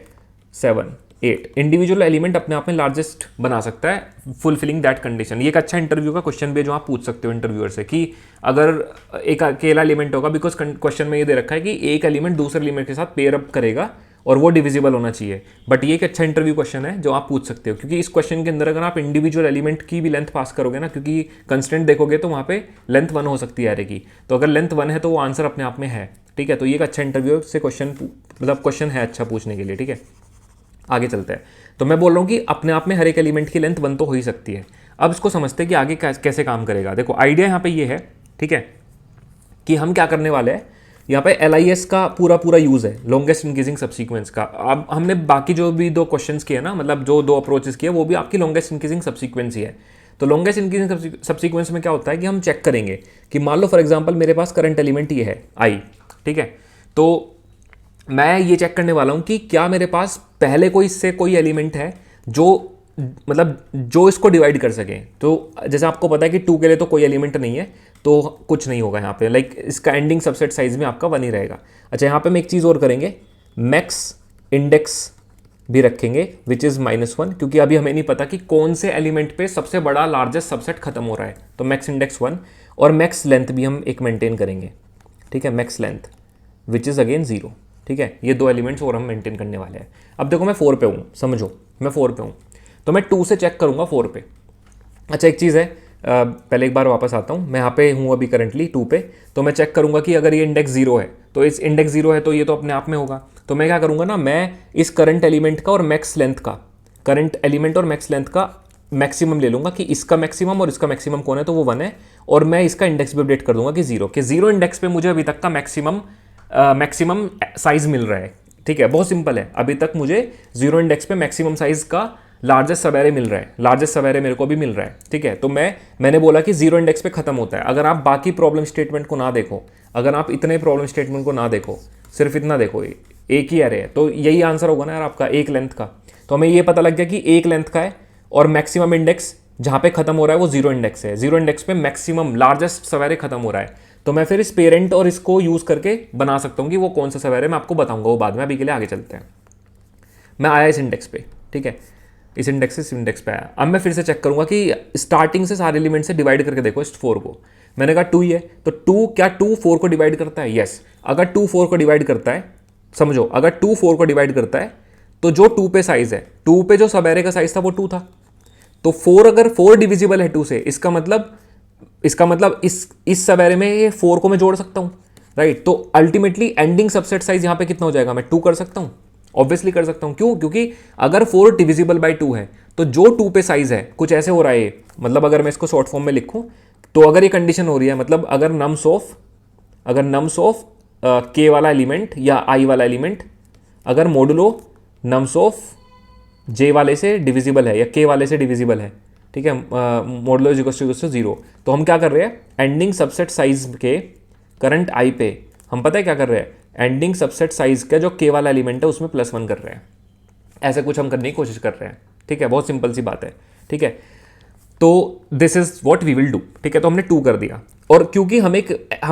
7, 8 इंडिविजुअल एलिमेंट अपने आप में लार्जेस्ट बना सकता है, फुलफिलिंग दैट कंडीशन। ये एक अच्छा इंटरव्यू का क्वेश्चन भी है जो आप पूछ सकते हो इंटरव्यूअर से, कि अगर एक अकेला एलिमेंट होगा, बिकॉज क्वेश्चन में ये दे रखा है कि एक एलिमेंट दूसरे एलिमेंट के साथ पेयर अप करेगा और वो डिविजिबल होना चाहिए। बट ये एक अच्छा इंटरव्यू क्वेश्चन है जो आप पूछ सकते हो, क्योंकि इस क्वेश्चन के अंदर अगर आप इंडिविजुअल एलिमेंट की भी लेंथ पास करोगे ना, क्योंकि कंस्टेंट देखोगे तो वहाँ पे लेंथ 1 हो सकती है एरे की, तो अगर लेंथ 1 है तो वो आंसर अपने आप में है, ठीक है। तो ये एक अच्छा इंटरव्यू से क्वेश्चन, मतलब क्वेश्चन है अच्छा पूछने के लिए, ठीक है। आगे चलते हैं। तो मैं बोल रहा हूँ कि अपने आप में हर एक एलिमेंट की लेंथ 1 तो हो ही सकती है। अब इसको समझते हैं कि आगे कैसे काम करेगा। देखो आइडिया यहाँ पे ये है, ठीक है, कि हम क्या करने वाले हैं, यहाँ पे LIS का पूरा यूज़ है, लॉन्गेस्ट इंक्रीजिंग सबसीक्वेंस का। अब हमने बाकी जो भी 2 क्वेश्चंस किए ना, मतलब जो 2 अप्रोचेस किए, वो भी आपकी लॉन्गेस्ट इंक्रीजिंग सबसीक्वेंस ही है। तो लॉन्गेस्ट इंक्रीजिंग सबसीक्वेंस में क्या होता है कि हम चेक करेंगे कि मान लो फॉर एग्जाम्पल मेरे पास करंट एलिमेंट ये है I, ठीक है। तो मैं ये चेक करने वाला हूँ कि क्या मेरे पास पहले कोई इससे कोई एलिमेंट है जो, मतलब जो इसको डिवाइड कर सके। तो जैसे आपको पता है कि 2 के लिए तो कोई एलिमेंट नहीं है, तो कुछ नहीं होगा यहाँ पे, लाइक इसका एंडिंग सबसेट साइज में आपका 1 ही रहेगा। अच्छा, यहाँ पे हम एक चीज़ और करेंगे, मैक्स इंडेक्स भी रखेंगे विच इज़ -1, क्योंकि अभी हमें नहीं पता कि कौन से एलिमेंट पे सबसे बड़ा लार्जेस्ट सबसेट खत्म हो रहा है। तो मैक्स इंडेक्स 1, और मैक्स लेंथ भी हम एक मेंटेन करेंगे, ठीक है, max length which is again 0, ठीक है। ये 2 एलिमेंट्स और हम मेंटेन करने वाले हैं। अब देखो मैं 4 पे हूँ, समझो मैं 4 पे हूँ, तो मैं 2 से चेक करूँगा 4 पे। अच्छा एक चीज़ है, पहले एक बार वापस आता हूँ, मैं यहाँ पे हूँ अभी करंटली 2 पे, तो मैं चेक करूँगा कि अगर ये इंडेक्स 0 है, तो इस इंडेक्स 0 है तो ये तो अपने आप में होगा। तो मैं क्या करूँगा ना, मैं इस करंट एलिमेंट का और मैक्स लेंथ का, करंट एलिमेंट और मैक्स लेंथ का मैक्सिमम ले लूँगा कि इसका मैक्सिमम और इसका मैक्सिमम कौन है, तो वो 1 है। और मैं इसका इंडेक्स भी अपडेट कर दूँगा कि 0 इंडेक्स पे मुझे अभी तक का मैक्सिमम साइज मिल रहा है, ठीक है। बहुत सिंपल है, अभी तक मुझे 0 इंडेक्स पे मैक्सिमम साइज का लार्जेस्ट सब एरे मिल रहा है, लार्जेस्ट सब एरे मेरे को भी मिल रहा है, ठीक है। तो मैंने बोला कि 0 इंडेक्स पे खत्म होता है। अगर आप बाकी प्रॉब्लम स्टेटमेंट को ना देखो, अगर आप इतने प्रॉब्लम स्टेटमेंट को ना देखो, सिर्फ इतना देखो, एक ही एरे है, तो यही आंसर होगा ना यार आपका, एक लेंथ का। तो हमें ये पता लग गया कि एक लेंथ का है और मैक्सिमम इंडेक्स जहाँ पे खत्म हो रहा है वो जीरो इंडेक्स है, जीरो इंडेक्स पे मैक्सिमम लार्जेस्ट सवेरे खत्म हो रहा है, तो मैं फिर इस पेरेंट और इसको यूज़ करके बना सकता हूँ कि वो कौन सा सवेरे, मैं आपको बताऊंगा वो बाद में, अभी के लिए आगे चलते हैं। मैं आया इस इंडेक्स पे, ठीक है, इस इंडेक्स से इस इंडेक्स पे आया। अब मैं फिर से चेक करूंगा कि स्टार्टिंग से सारे एलिमेंट से डिवाइड करके देखो इस 4 को। मैंने कहा 2 ही है, तो 2 क्या 2 4 को डिवाइड करता है? यस। अगर 2 4 को डिवाइड करता है, समझो, अगर 2 4 को डिवाइड करता है तो जो 2 पे साइज है, 2 पे जो सब एरे का साइज था वो 2 था, तो 4 अगर 4 डिविजिबल है 2 से, इसका मतलब इस सब एरे में ये 4 को मैं जोड़ सकता हूं, राइट। तो अल्टीमेटली एंडिंग सबसेट साइज यहां पे कितना हो जाएगा? मैं 2 कर सकता हूं, ऑब्वियसली कर सकता हूं। क्यों? क्योंकि अगर 4 डिविजिबल बाय 2 है तो जो 2 पे साइज है, कुछ ऐसे हो रहा है ये, मतलब अगर मैं इसको शॉर्ट फॉर्म में लिखूं तो अगर ये कंडीशन हो रही है, मतलब अगर नम्स ऑफ के वाला एलिमेंट या आई वाला एलिमेंट अगर मोडुलो नम्स ऑफ जे वाले से डिविजिबल है या के वाले से डिविजिबल है, ठीक है, मोडुलो इज इक्वल टू 0, तो हम क्या कर रहे हैं? एंडिंग सबसेट साइज के करंट आई पे हम पता है क्या कर रहे हैं? एंडिंग सबसेट साइज का जो के वाला एलिमेंट है उसमें +1 कर रहे हैं। ऐसे कुछ हम करने की कोशिश कर रहे हैं, ठीक है, बहुत सिंपल सी बात है, ठीक है। तो this is what we will do, ठीक है। तो हमने 2 कर दिया, और क्योंकि हम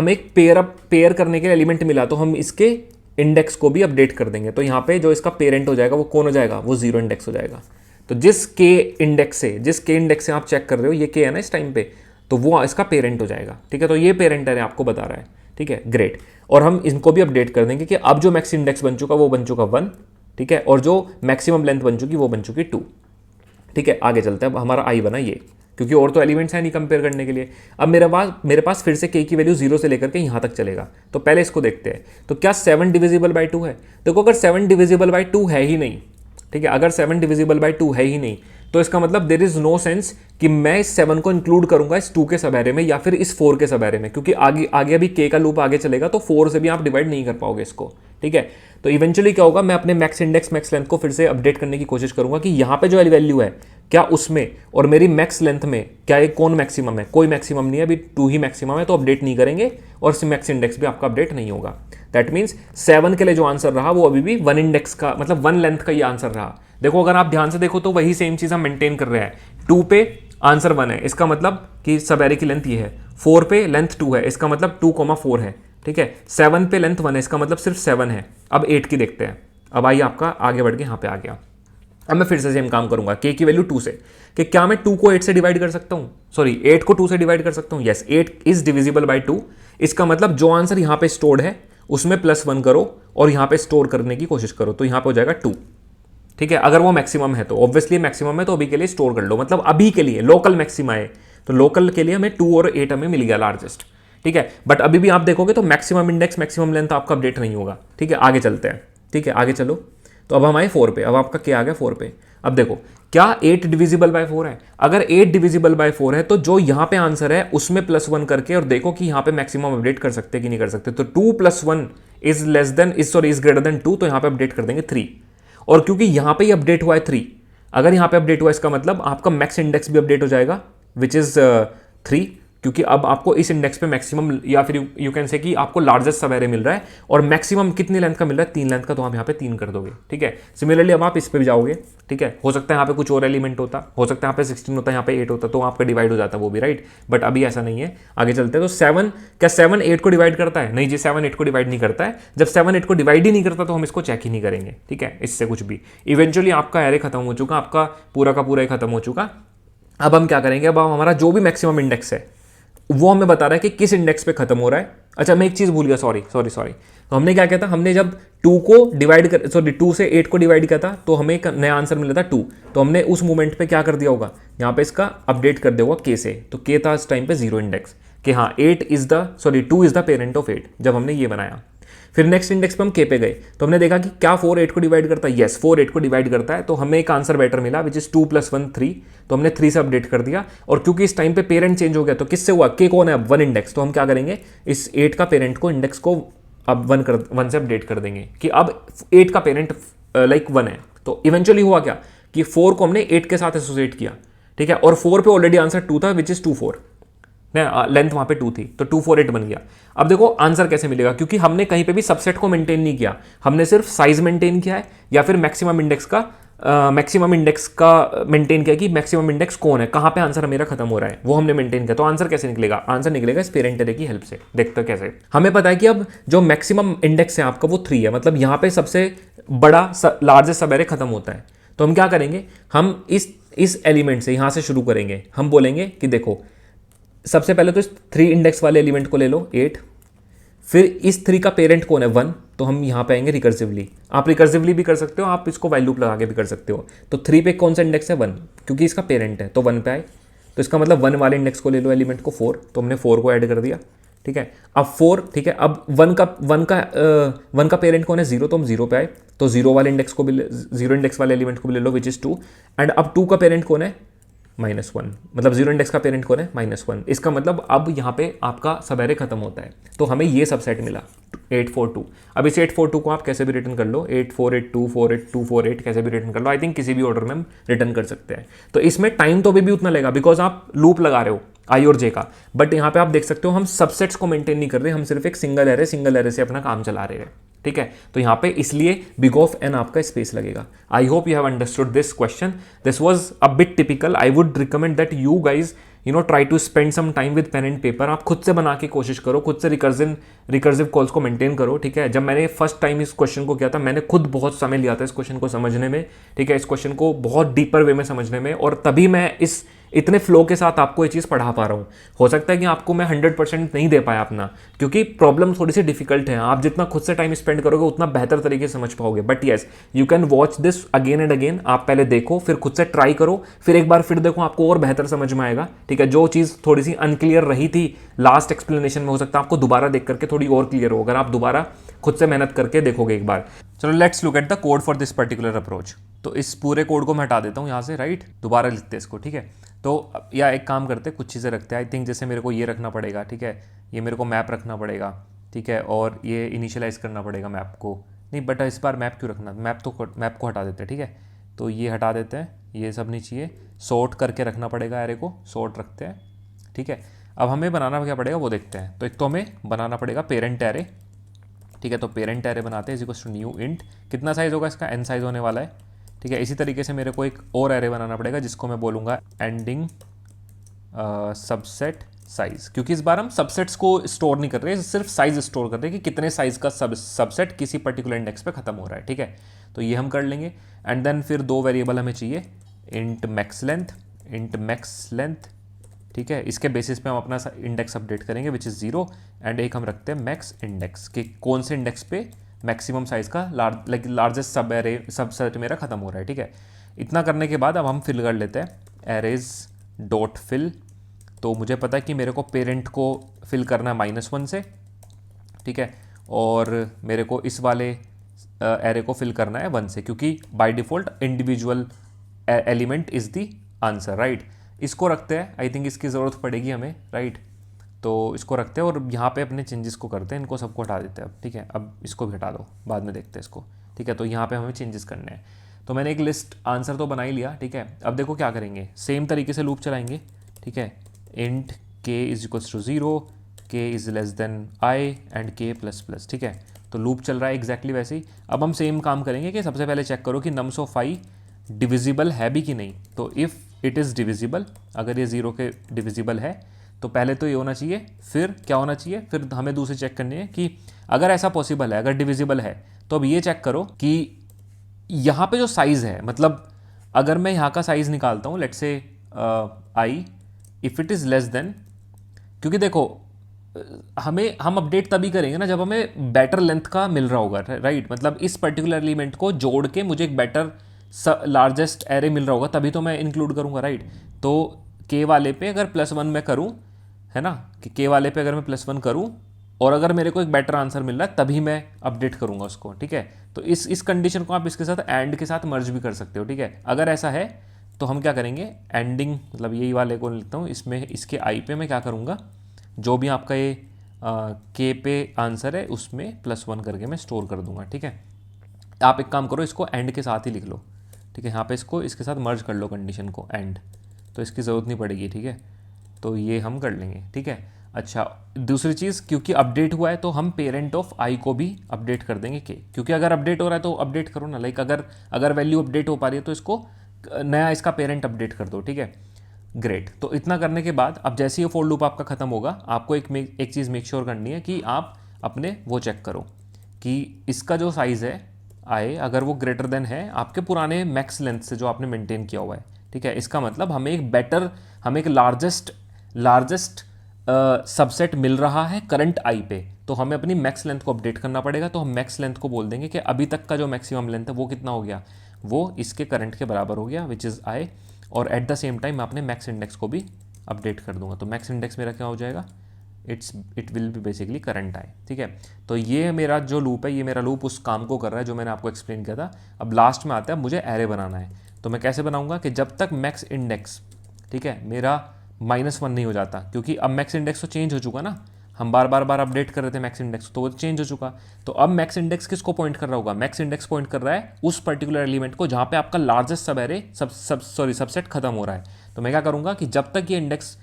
एक पेयर करने के लिए एलिमेंट मिला, तो हम इसके इंडेक्स को भी अपडेट कर देंगे। तो यहाँ पे जो इसका पेरेंट हो जाएगा वो कौन हो जाएगा? वो 0 इंडेक्स हो जाएगा। तो जिस के इंडेक्स से आप चेक कर रहे हो, ये के है ना इस टाइम पे, तो वो इसका पेरेंट हो जाएगा, ठीक है। तो ये पेरेंट है, आपको बता रहा है, ठीक है, ग्रेट। और हम इनको भी अपडेट कर देंगे कि अब जो मैक्स इंडेक्स बन चुका वो बन चुका 1, ठीक है, और जो मैक्सिमम लेंथ बन चुकी वो बन चुकी 2, ठीक है। आगे चलते हैं। अब हमारा आई बना ये, क्योंकि और तो एलिमेंट्स है नहीं कंपेयर करने के लिए। अब मेरे पास फिर से के की वैल्यू 0 से लेकर के यहाँ तक चलेगा, तो पहले इसको देखते हैं। तो क्या 7 डिविजिबल बाई 2 है? देखो, अगर 7 डिविजिबल बाई 2 है ही नहीं, ठीक है, अगर 7 डिविजिबल बाई 2 है ही नहीं, तो इसका मतलब देयर इज नो सेंस कि मैं इस 7 को इंक्लूड करूंगा इस 2 के सब एरे में या फिर इस 4 के सब एरे में, क्योंकि आगे अभी के का लूप आगे चलेगा, तो 4 से भी आप डिवाइड नहीं कर पाओगे इसको, ठीक है। तो इवेंचुअली क्या होगा? मैं अपने मैक्स इंडेक्स मैक्स लेंथ को फिर से अपडेट करने की कोशिश करूंगा कि यहाँ पे जो वैल्यू है क्या उसमें और मेरी मैक्स लेंथ में क्या ये कौन मैक्सिमम है? कोई मैक्सिमम नहीं है, अभी 2 ही मैक्सिमम है, तो अपडेट नहीं करेंगे और मैक्स इंडेक्स भी आपका अपडेट नहीं होगा। दैट मीन्स 7 के लिए जो आंसर रहा वो अभी भी 1 इंडेक्स का, मतलब 1 लेंथ का ये आंसर रहा। देखो, अगर आप ध्यान से देखो तो वही सेम चीज हम मेंटेन कर रहे हैं। 2 पे आंसर 1 है, इसका मतलब कि सब एरे की लेंथ ये है। 4 पे लेंथ 2 है, इसका मतलब 2,4 है, ठीक है। 7 पे लेंथ 1 है, इसका मतलब सिर्फ 7 है। अब 8 की देखते हैं। अब आइए आपका आगे बढ़ के यहाँ पे आ गया। अब मैं फिर से सेम काम करूंगा के की वैल्यू 2 से, कि क्या मैं 2 को 8 से डिवाइड कर सकता हूँ? सॉरी, 8 को 2 से डिवाइड कर सकता हूँ। Yes, 8 is divisible by 2। इसका मतलब जो आंसर यहाँ पे स्टोर्ड है उसमें +1 करो और यहाँ पे स्टोर करने की कोशिश करो, तो यहाँ पे हो जाएगा 2, ठीक है। अगर वो मैक्सिमम है तो ऑब्वियसली मैक्सिमम है, तो अभी के लिए स्टोर कर लो, मतलब अभी के लिए लोकल मैक्सिमा है, तो लोकल के लिए हमें 2 और 8 हमें मिल गया लार्जेस्ट, ठीक है। बट अभी भी आप देखोगे तो मैक्सिमम इंडेक्स मैक्सिमम लेंथ आपका अपडेट नहीं होगा, ठीक है। आगे चलते हैं, ठीक है, आगे चलो। तो अब हम आए 4 पे। अब आपका क्या आ गया 4 पे। अब देखो, क्या 8 डिविजिबल बाय 4 है? अगर 8 डिविजिबल बाय 4 है तो जो यहां पे आंसर है उसमें +1 करके और देखो कि यहां पे मैक्सिमम अपडेट कर सकते कि नहीं कर सकते। तो 2 + 1 इज ग्रेटर देन 2, तो यहां पे अपडेट कर देंगे 3। और क्योंकि यहां पे अपडेट हुआ है 3, अगर यहां पे अपडेट हुआ इसका मतलब आपका मैक्स इंडेक्स भी अपडेट हो जाएगा, विच इज 3, क्योंकि अब आपको इस इंडेक्स पे मैक्सिमम या फिर यू कैन से कि आपको लार्जेस्ट सब एरे मिल रहा है, और मैक्सिमम कितनी लेंथ का मिल रहा है? 3 लेंथ का, तो आप यहाँ पे 3 कर दोगे, ठीक है। सिमिलरली अब आप इस पे भी जाओगे, ठीक है। हो सकता है यहाँ पे कुछ और एलिमेंट होता, हो सकता है यहाँ पे 16 होता है, यहाँ पे 8 होता, तो आपका डिवाइड हो जाता वो भी, राइट। बट अभी ऐसा नहीं है। आगे चलते हैं। तो 7, क्या 7 8 को डिवाइड करता है? नहीं जी, 7 8 को डिवाइड नहीं करता है। जब 7 8 को डिवाइड ही नहीं करता तो हम इसको चेक ही नहीं करेंगे, ठीक है, इससे कुछ भी। इवेंचुअली आपका एरे खत्म हो चुका, आपका पूरा का पूरा ही खत्म हो चुका। अब हम क्या करेंगे? अब हमारा जो भी मैक्सिमम इंडेक्स है वो हमें बता रहा है कि किस इंडेक्स पे खत्म हो रहा है। अच्छा, मैं एक चीज भूल गया, सॉरी। तो हमने क्या किया था? हमने जब 2 से 8 को डिवाइड किया था तो हमें एक नया आंसर मिला था 2, तो हमने उस मोमेंट पे क्या कर दिया होगा? यहाँ पे इसका अपडेट कर दिया होगा के से। तो के था इस टाइम पे 0 इंडेक्स, कि हाँ 2 इज द पेरेंट ऑफ 8, जब हमने ये बनाया। फिर नेक्स्ट इंडेक्स पे हम के पे गए, तो हमने देखा कि क्या 4 8 को डिवाइड करता है? यस, 4 8 को डिवाइड करता है, तो हमें एक आंसर बेटर मिला, विच इज 2 + 1 3, तो हमने 3 से अपडेट कर दिया। और क्योंकि इस टाइम पे पेरेंट चेंज हो गया, तो किससे हुआ? के कौन है अब? 1 इंडेक्स, तो हम क्या करेंगे? इस 8 का पेरेंट को इंडेक्स को अब 1 से अपडेट कर देंगे कि अब 8 का पेरेंट 1 है। तो इवेंचुअली हुआ क्या कि 4 को हमने 8 के साथ एसोसिएट किया, ठीक है, और 4 पे ऑलरेडी आंसर 2 था, विच इज 2 4, लेंथ वहां पे 2 थी, तो 2 4 8 बन गया। अब देखो आंसर कैसे मिलेगा, क्योंकि हमने कहीं पे भी सबसेट को मेंटेन नहीं किया, हमने सिर्फ साइज मेंटेन किया है या फिर मैक्सिमम इंडेक्स का मैक्सिमम इंडेक्स का मेंटेन किया कि मैक्सिमम इंडेक्स कौन है, कहाँ पे आंसर मेरा खत्म हो रहा है, वो हमने मेंटेन किया। तो आंसर कैसे निकलेगा? आंसर निकलेगा इस पेरेंट एरे की हेल्प से। देखते हो कैसे। हमें पता है कि अब जो मैक्सिमम इंडेक्स है आपका वो 3 है, मतलब यहाँ पे सबसे बड़ा लार्जेस्ट सब एरे खत्म होता है। तो हम क्या करेंगे, हम इस एलिमेंट से यहाँ से शुरू करेंगे। हम बोलेंगे कि देखो सबसे पहले तो इस 3 इंडेक्स वाले एलिमेंट को ले लो 8, फिर इस 3 का पेरेंट कौन है 1, तो हम यहाँ पे आएंगे रिकर्सिवली। आप रिकर्सिवली भी कर सकते हो, आप इसको वैल्यू लगा के भी कर सकते हो। तो 3 पे कौन सा इंडेक्स है 1, क्योंकि इसका पेरेंट है तो 1 पे आए। तो इसका मतलब 1 वाले इंडेक्स को ले लो एलिमेंट को 4, तो हमने 4 को ऐड कर दिया। ठीक है, अब 4, ठीक है, अब 1 का पेरेंट कौन है 0, तो हम 0 पे आए। तो 0 वाले इंडेक्स को भी 0 इंडेक्स वाले एलिमेंट को भी ले लो विच इज़ 2। एंड अब 2 का पेरेंट कौन है -1, मतलब 0 इंडेक्स का पेरेंट कौन है -1। इसका मतलब अब यहाँ पे आपका सब एरे खत्म होता है। तो हमें ये सबसेट मिला 842। अब इस 842 को आप कैसे भी रिटर्न कर लो, 8482 48248 कैसे भी रिटर्न कर लो। आई थिंक किसी भी ऑर्डर में हम रिटर्न कर सकते हैं। तो इसमें टाइम तो भी उतना लगेगा बिकॉज आप लूप लगा रहे हो आई और जे का। बट यहाँ पे आप देख सकते हो हम सबसेट्स को मेंटेन नहीं कर रहे, हम सिर्फ एक सिंगल एरे से अपना काम चला रहे हैं। ठीक है, तो यहाँ पे इसलिए बिग ऑफ एन आपका स्पेस लगेगा। I hope you have understood this question. This was a bit typical. I would recommend that you guys try to spend some time with pen and paper. आप खुद से बना के कोशिश करो, खुद से रिकर्सिव कॉल्स को मेंटेन करो। ठीक है, जब मैंने फर्स्ट टाइम इस क्वेश्चन को किया था मैंने खुद बहुत समय लिया था इस क्वेश्चन को समझने में। ठीक है, इस क्वेश्चन को बहुत डीपर वे में समझने में, और तभी मैं इस इतने फ्लो के साथ आपको ये चीज़ पढ़ा पा रहा हूँ। हो सकता है कि आपको मैं 100% नहीं दे पाया अपना, क्योंकि प्रॉब्लम थोड़ी सी डिफिकल्ट है। आप जितना खुद से टाइम स्पेंड करोगे उतना बेहतर तरीके से समझ पाओगे। But yes, you can watch this again and again. आप पहले देखो, फिर खुद से ट्राई करो, फिर एक बार फिर देखो, आपको और बेहतर समझ में आएगा। ठीक है, जो चीज़ थोड़ी सी अनक्लियर रही थी लास्ट एक्सप्लेनेशन में, हो सकता है आपको दोबारा देख करके थोड़ी और क्लियर हो, अगर आप दोबारा खुद से मेहनत करके देखोगे एक बार। चलो let's look at the code for this particular approach. तो इस पूरे कोड को मैं हटा देता हूँ यहाँ से, राइट, दोबारा लिखते हैं इसको। ठीक है, तो या एक काम करते हैं, कुछ चीज़ें रखते हैं। आई थिंक जैसे मेरे को ये रखना पड़ेगा, ठीक है, ये मेरे को मैप रखना पड़ेगा, ठीक है, और ये इनिशियलाइज़ करना पड़ेगा मैप को। नहीं बट इस बार मैप क्यों रखना, मैप को हटा देते हैं। ठीक है, तो ये हटा देते हैं, ये सब नहीं चाहिए। सॉर्ट करके रखना पड़ेगा एरे को, सॉर्ट रखते हैं। ठीक है, अब हमें बनाना क्या पड़ेगा वो देखते हैं। तो एक तो हमें बनाना पड़ेगा पेरेंट एरे। ठीक है, तो पेरेंट एरे बनाते हैं इक्वल्स टू न्यू इंट। कितना साइज़ होगा इसका, n साइज़ होने वाला है। ठीक है, इसी तरीके से मेरे को एक और एरे बनाना पड़ेगा जिसको मैं बोलूँगा एंडिंग सबसेट साइज़, क्योंकि इस बार हम सबसेट्स को स्टोर नहीं कर रहे, सिर्फ साइज़ स्टोर कर रहे हैं कि कितने साइज़ का सबसेट किसी पर्टिकुलर इंडेक्स पे खत्म हो रहा है। ठीक है, तो ये हम कर लेंगे। एंड देन फिर 2 वेरिएबल हमें चाहिए, इंट मैक्स लेंथ। ठीक है, इसके बेसिस पे हम अपना इंडेक्स अपडेट करेंगे विच इज़ 0। एंड एक हम रखते हैं मैक्स इंडेक्स, कि कौन से इंडेक्स पे मैक्सिमम साइज़ का लार्जेस्ट सबसेट मेरा खत्म हो रहा है। ठीक है, इतना करने के बाद अब हम फिल कर लेते हैं एरेज डॉट फिल। तो मुझे पता है कि मेरे को पेरेंट को फिल करना है -1 से। ठीक है, और मेरे को इस वाले एरे को फिल करना है 1 से, क्योंकि by default individual element is the answer, right. इसको रखते हैं, आई थिंक इसकी ज़रूरत पड़ेगी हमें, राइट। तो इसको रखते हैं और यहाँ पे अपने चेंजेस को करते हैं, इनको सबको हटा देते हैं अब। ठीक है, अब इसको भी हटा दो, बाद में देखते हैं इसको। ठीक है, तो यहाँ पे हमें चेंजेस करने हैं। तो मैंने एक लिस्ट आंसर तो बना ही लिया। ठीक है, अब देखो क्या करेंगे, सेम तरीके से लूप चलाएंगे। ठीक है, int k is equals to 0, k is less than I and k plus plus. ठीक है, तो लूप चल रहा है एग्जैक्टली वैसे ही। अब हम सेम काम करेंगे कि सबसे पहले चेक करो कि नम्स ऑफ i डिविजिबल है भी कि नहीं। तो इफ़ इट इज़ डिविजिबल, अगर ये 0 के डिविजिबल है तो पहले तो ये होना चाहिए, फिर क्या होना चाहिए, फिर हमें दूसरी चेक करनी है कि अगर ऐसा पॉसिबल है, अगर डिविजिबल है, तो अब ये चेक करो कि यहाँ पे जो साइज़ है, मतलब अगर मैं यहाँ का साइज़ निकालता हूँ let's say I, if it is less then, क्योंकि देखो हम अपडेट तभी करेंगे ना जब हमें बेटर लेंथ का मिल रहा होगा, राइट। मतलब इस पर्टिकुलर एलिमेंट को जोड़ के मुझे एक बेटर लार्जेस्ट एरे मिल रहा होगा, तभी तो मैं इंक्लूड करूँगा, राइट। तो k वाले पे अगर +1 मैं करूँ, है ना, कि k वाले पे अगर मैं +1 करूँ और अगर मेरे को एक बेटर आंसर मिल रहा है तभी मैं अपडेट करूँगा उसको। ठीक है, तो इस कंडीशन को आप इसके साथ एंड के साथ मर्ज भी कर सकते हो। ठीक है, अगर ऐसा है तो हम क्या करेंगे, एंडिंग मतलब यही वाले को लिखता हूँ, इसमें इसके आई पे मैं क्या करूँगा, जो भी आपका ये k पे आंसर है उसमें +1 करके मैं स्टोर कर दूँगा। ठीक है, आप एक काम करो, इसको एंड के साथ ही लिख लो। ठीक है, यहाँ पे इसको इसके साथ मर्ज कर लो कंडीशन को, एंड, तो इसकी ज़रूरत नहीं पड़ेगी। ठीक है, तो ये हम कर लेंगे। ठीक है, अच्छा, दूसरी चीज़, क्योंकि अपडेट हुआ है तो हम पेरेंट ऑफ आई को भी अपडेट कर देंगे के, क्योंकि अगर अपडेट हो रहा है तो अपडेट करो ना, लाइक अगर अगर वैल्यू अपडेट हो पा रही है तो इसको नया इसका पेरेंट अपडेट कर दो, ठीक है। ग्रेट। तो इतना करने के बाद अब जैसे ये फोर लूप आपका खत्म होगा, आपको एक चीज़ मेक श्योर करनी है कि आप अपने वो चेक करो कि इसका जो साइज़ है आए, अगर वो ग्रेटर देन है आपके पुराने मैक्स लेंथ से जो आपने मेंटेन किया हुआ है, ठीक है। इसका मतलब हमें एक लार्जेस्ट सबसेट मिल रहा है करंट आई पे, तो हमें अपनी मैक्स लेंथ को अपडेट करना पड़ेगा। तो हम मैक्स लेंथ को बोल देंगे कि अभी तक का जो मैक्सिमम लेंथ है वो कितना हो गया, वो इसके करंट के बराबर हो गया, विच इज़ आई। और एट द सेम टाइम मैं अपने मैक्स इंडेक्स को भी अपडेट कर दूंगा। तो मैक्स इंडेक्स मेरा क्या हो जाएगा, it will B basically current I, ठीक है। तो ये मेरा जो लूप है, ये मेरा लूप उस काम को कर रहा है जो मैंने आपको एक्सप्लेन किया था। अब लास्ट में आता है मुझे एरे बनाना है, तो मैं कैसे बनाऊंगा कि जब तक मैक्स इंडेक्स, ठीक है, मेरा -1 नहीं हो जाता, क्योंकि अब मैक्स इंडेक्स तो चेंज हो चुका ना, हम बार अपडेट कर रहे थे मैक्स इंडेक्स, तो वो चेंज हो चुका। तो अब मैक्स इंडेक्स किसको पॉइंट कर रहा होगा, मैक्स इंडेक्स पॉइंट कर रहा है उस पर्टिकुलर एलिमेंट को जहाँ पे आपका लार्जेस्ट सब एरे सबसेट खत्म हो रहा है। तो मैं क्या करूँगा कि जब तक ये इंडेक्स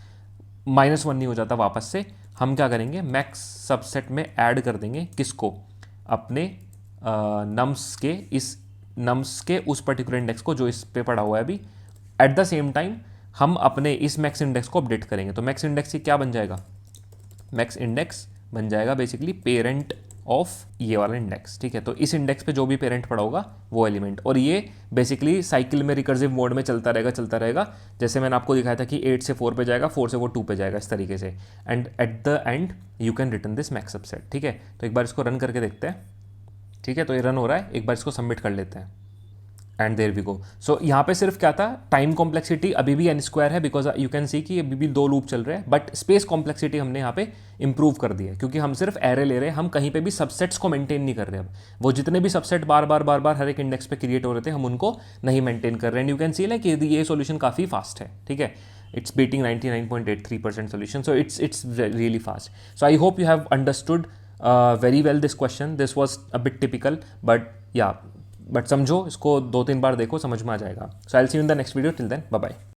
-1 नहीं हो जाता वापस से, हम क्या करेंगे, मैक्स सबसेट में ऐड कर देंगे किसको, अपने नम्स के उस पर्टिकुलर इंडेक्स को जो इस पे पड़ा हुआ है अभी। एट द सेम टाइम हम अपने इस मैक्स इंडेक्स को अपडेट करेंगे। तो मैक्स इंडेक्स ये क्या बन जाएगा, मैक्स इंडेक्स बन जाएगा बेसिकली पेरेंट ऑफ ये वाला इंडेक्स, ठीक है। तो इस इंडेक्स पे जो भी पेरेंट पड़ा होगा वो एलिमेंट, और ये बेसिकली साइकिल में रिकर्सिव मोड में चलता रहेगा। जैसे मैंने आपको दिखाया था कि 8 से 4 पे जाएगा, 4 से वो 2 पे जाएगा, इस तरीके से। And at the end you can return this max subset, ठीक है। तो एक बार इसको रन करके देखते हैं, ठीक है। तो ये रन हो रहा है, एक बार इसको सबमिट कर लेते हैं, एंड देयर वी गो। सो यहाँ पे सिर्फ क्या था, टाइम कॉम्प्लेक्सिटी अभी भी n² है, बिकॉज यू कैन सी कि अभी भी 2 लूप चल रहे हैं, बट स्पेस कॉम्प्लेक्सिटी हमने यहाँ पे इंप्रूव कर दी है, क्योंकि हम सिर्फ एरे ले रहे हैं, हम कहीं पे भी सबसेट्स को मेंटेन नहीं कर रहे। अब वो जितने भी सबसेट बार बार हर एक इंडेक्स पे क्रिएट हो रहे थे, हम उनको नहीं मेंटेन कर रहे हैं। यू कैन सी लाइक कि ये सोल्यूशन काफ़ी फास्ट है, ठीक है। It's beating 99.83% solution, so it's really fast. So I hope you have understood very well this question. This was a bit typical, but समझो इसको 2-3 बार देखो, समझ में आ जाएगा। So I will see you in the next video, till then bye bye.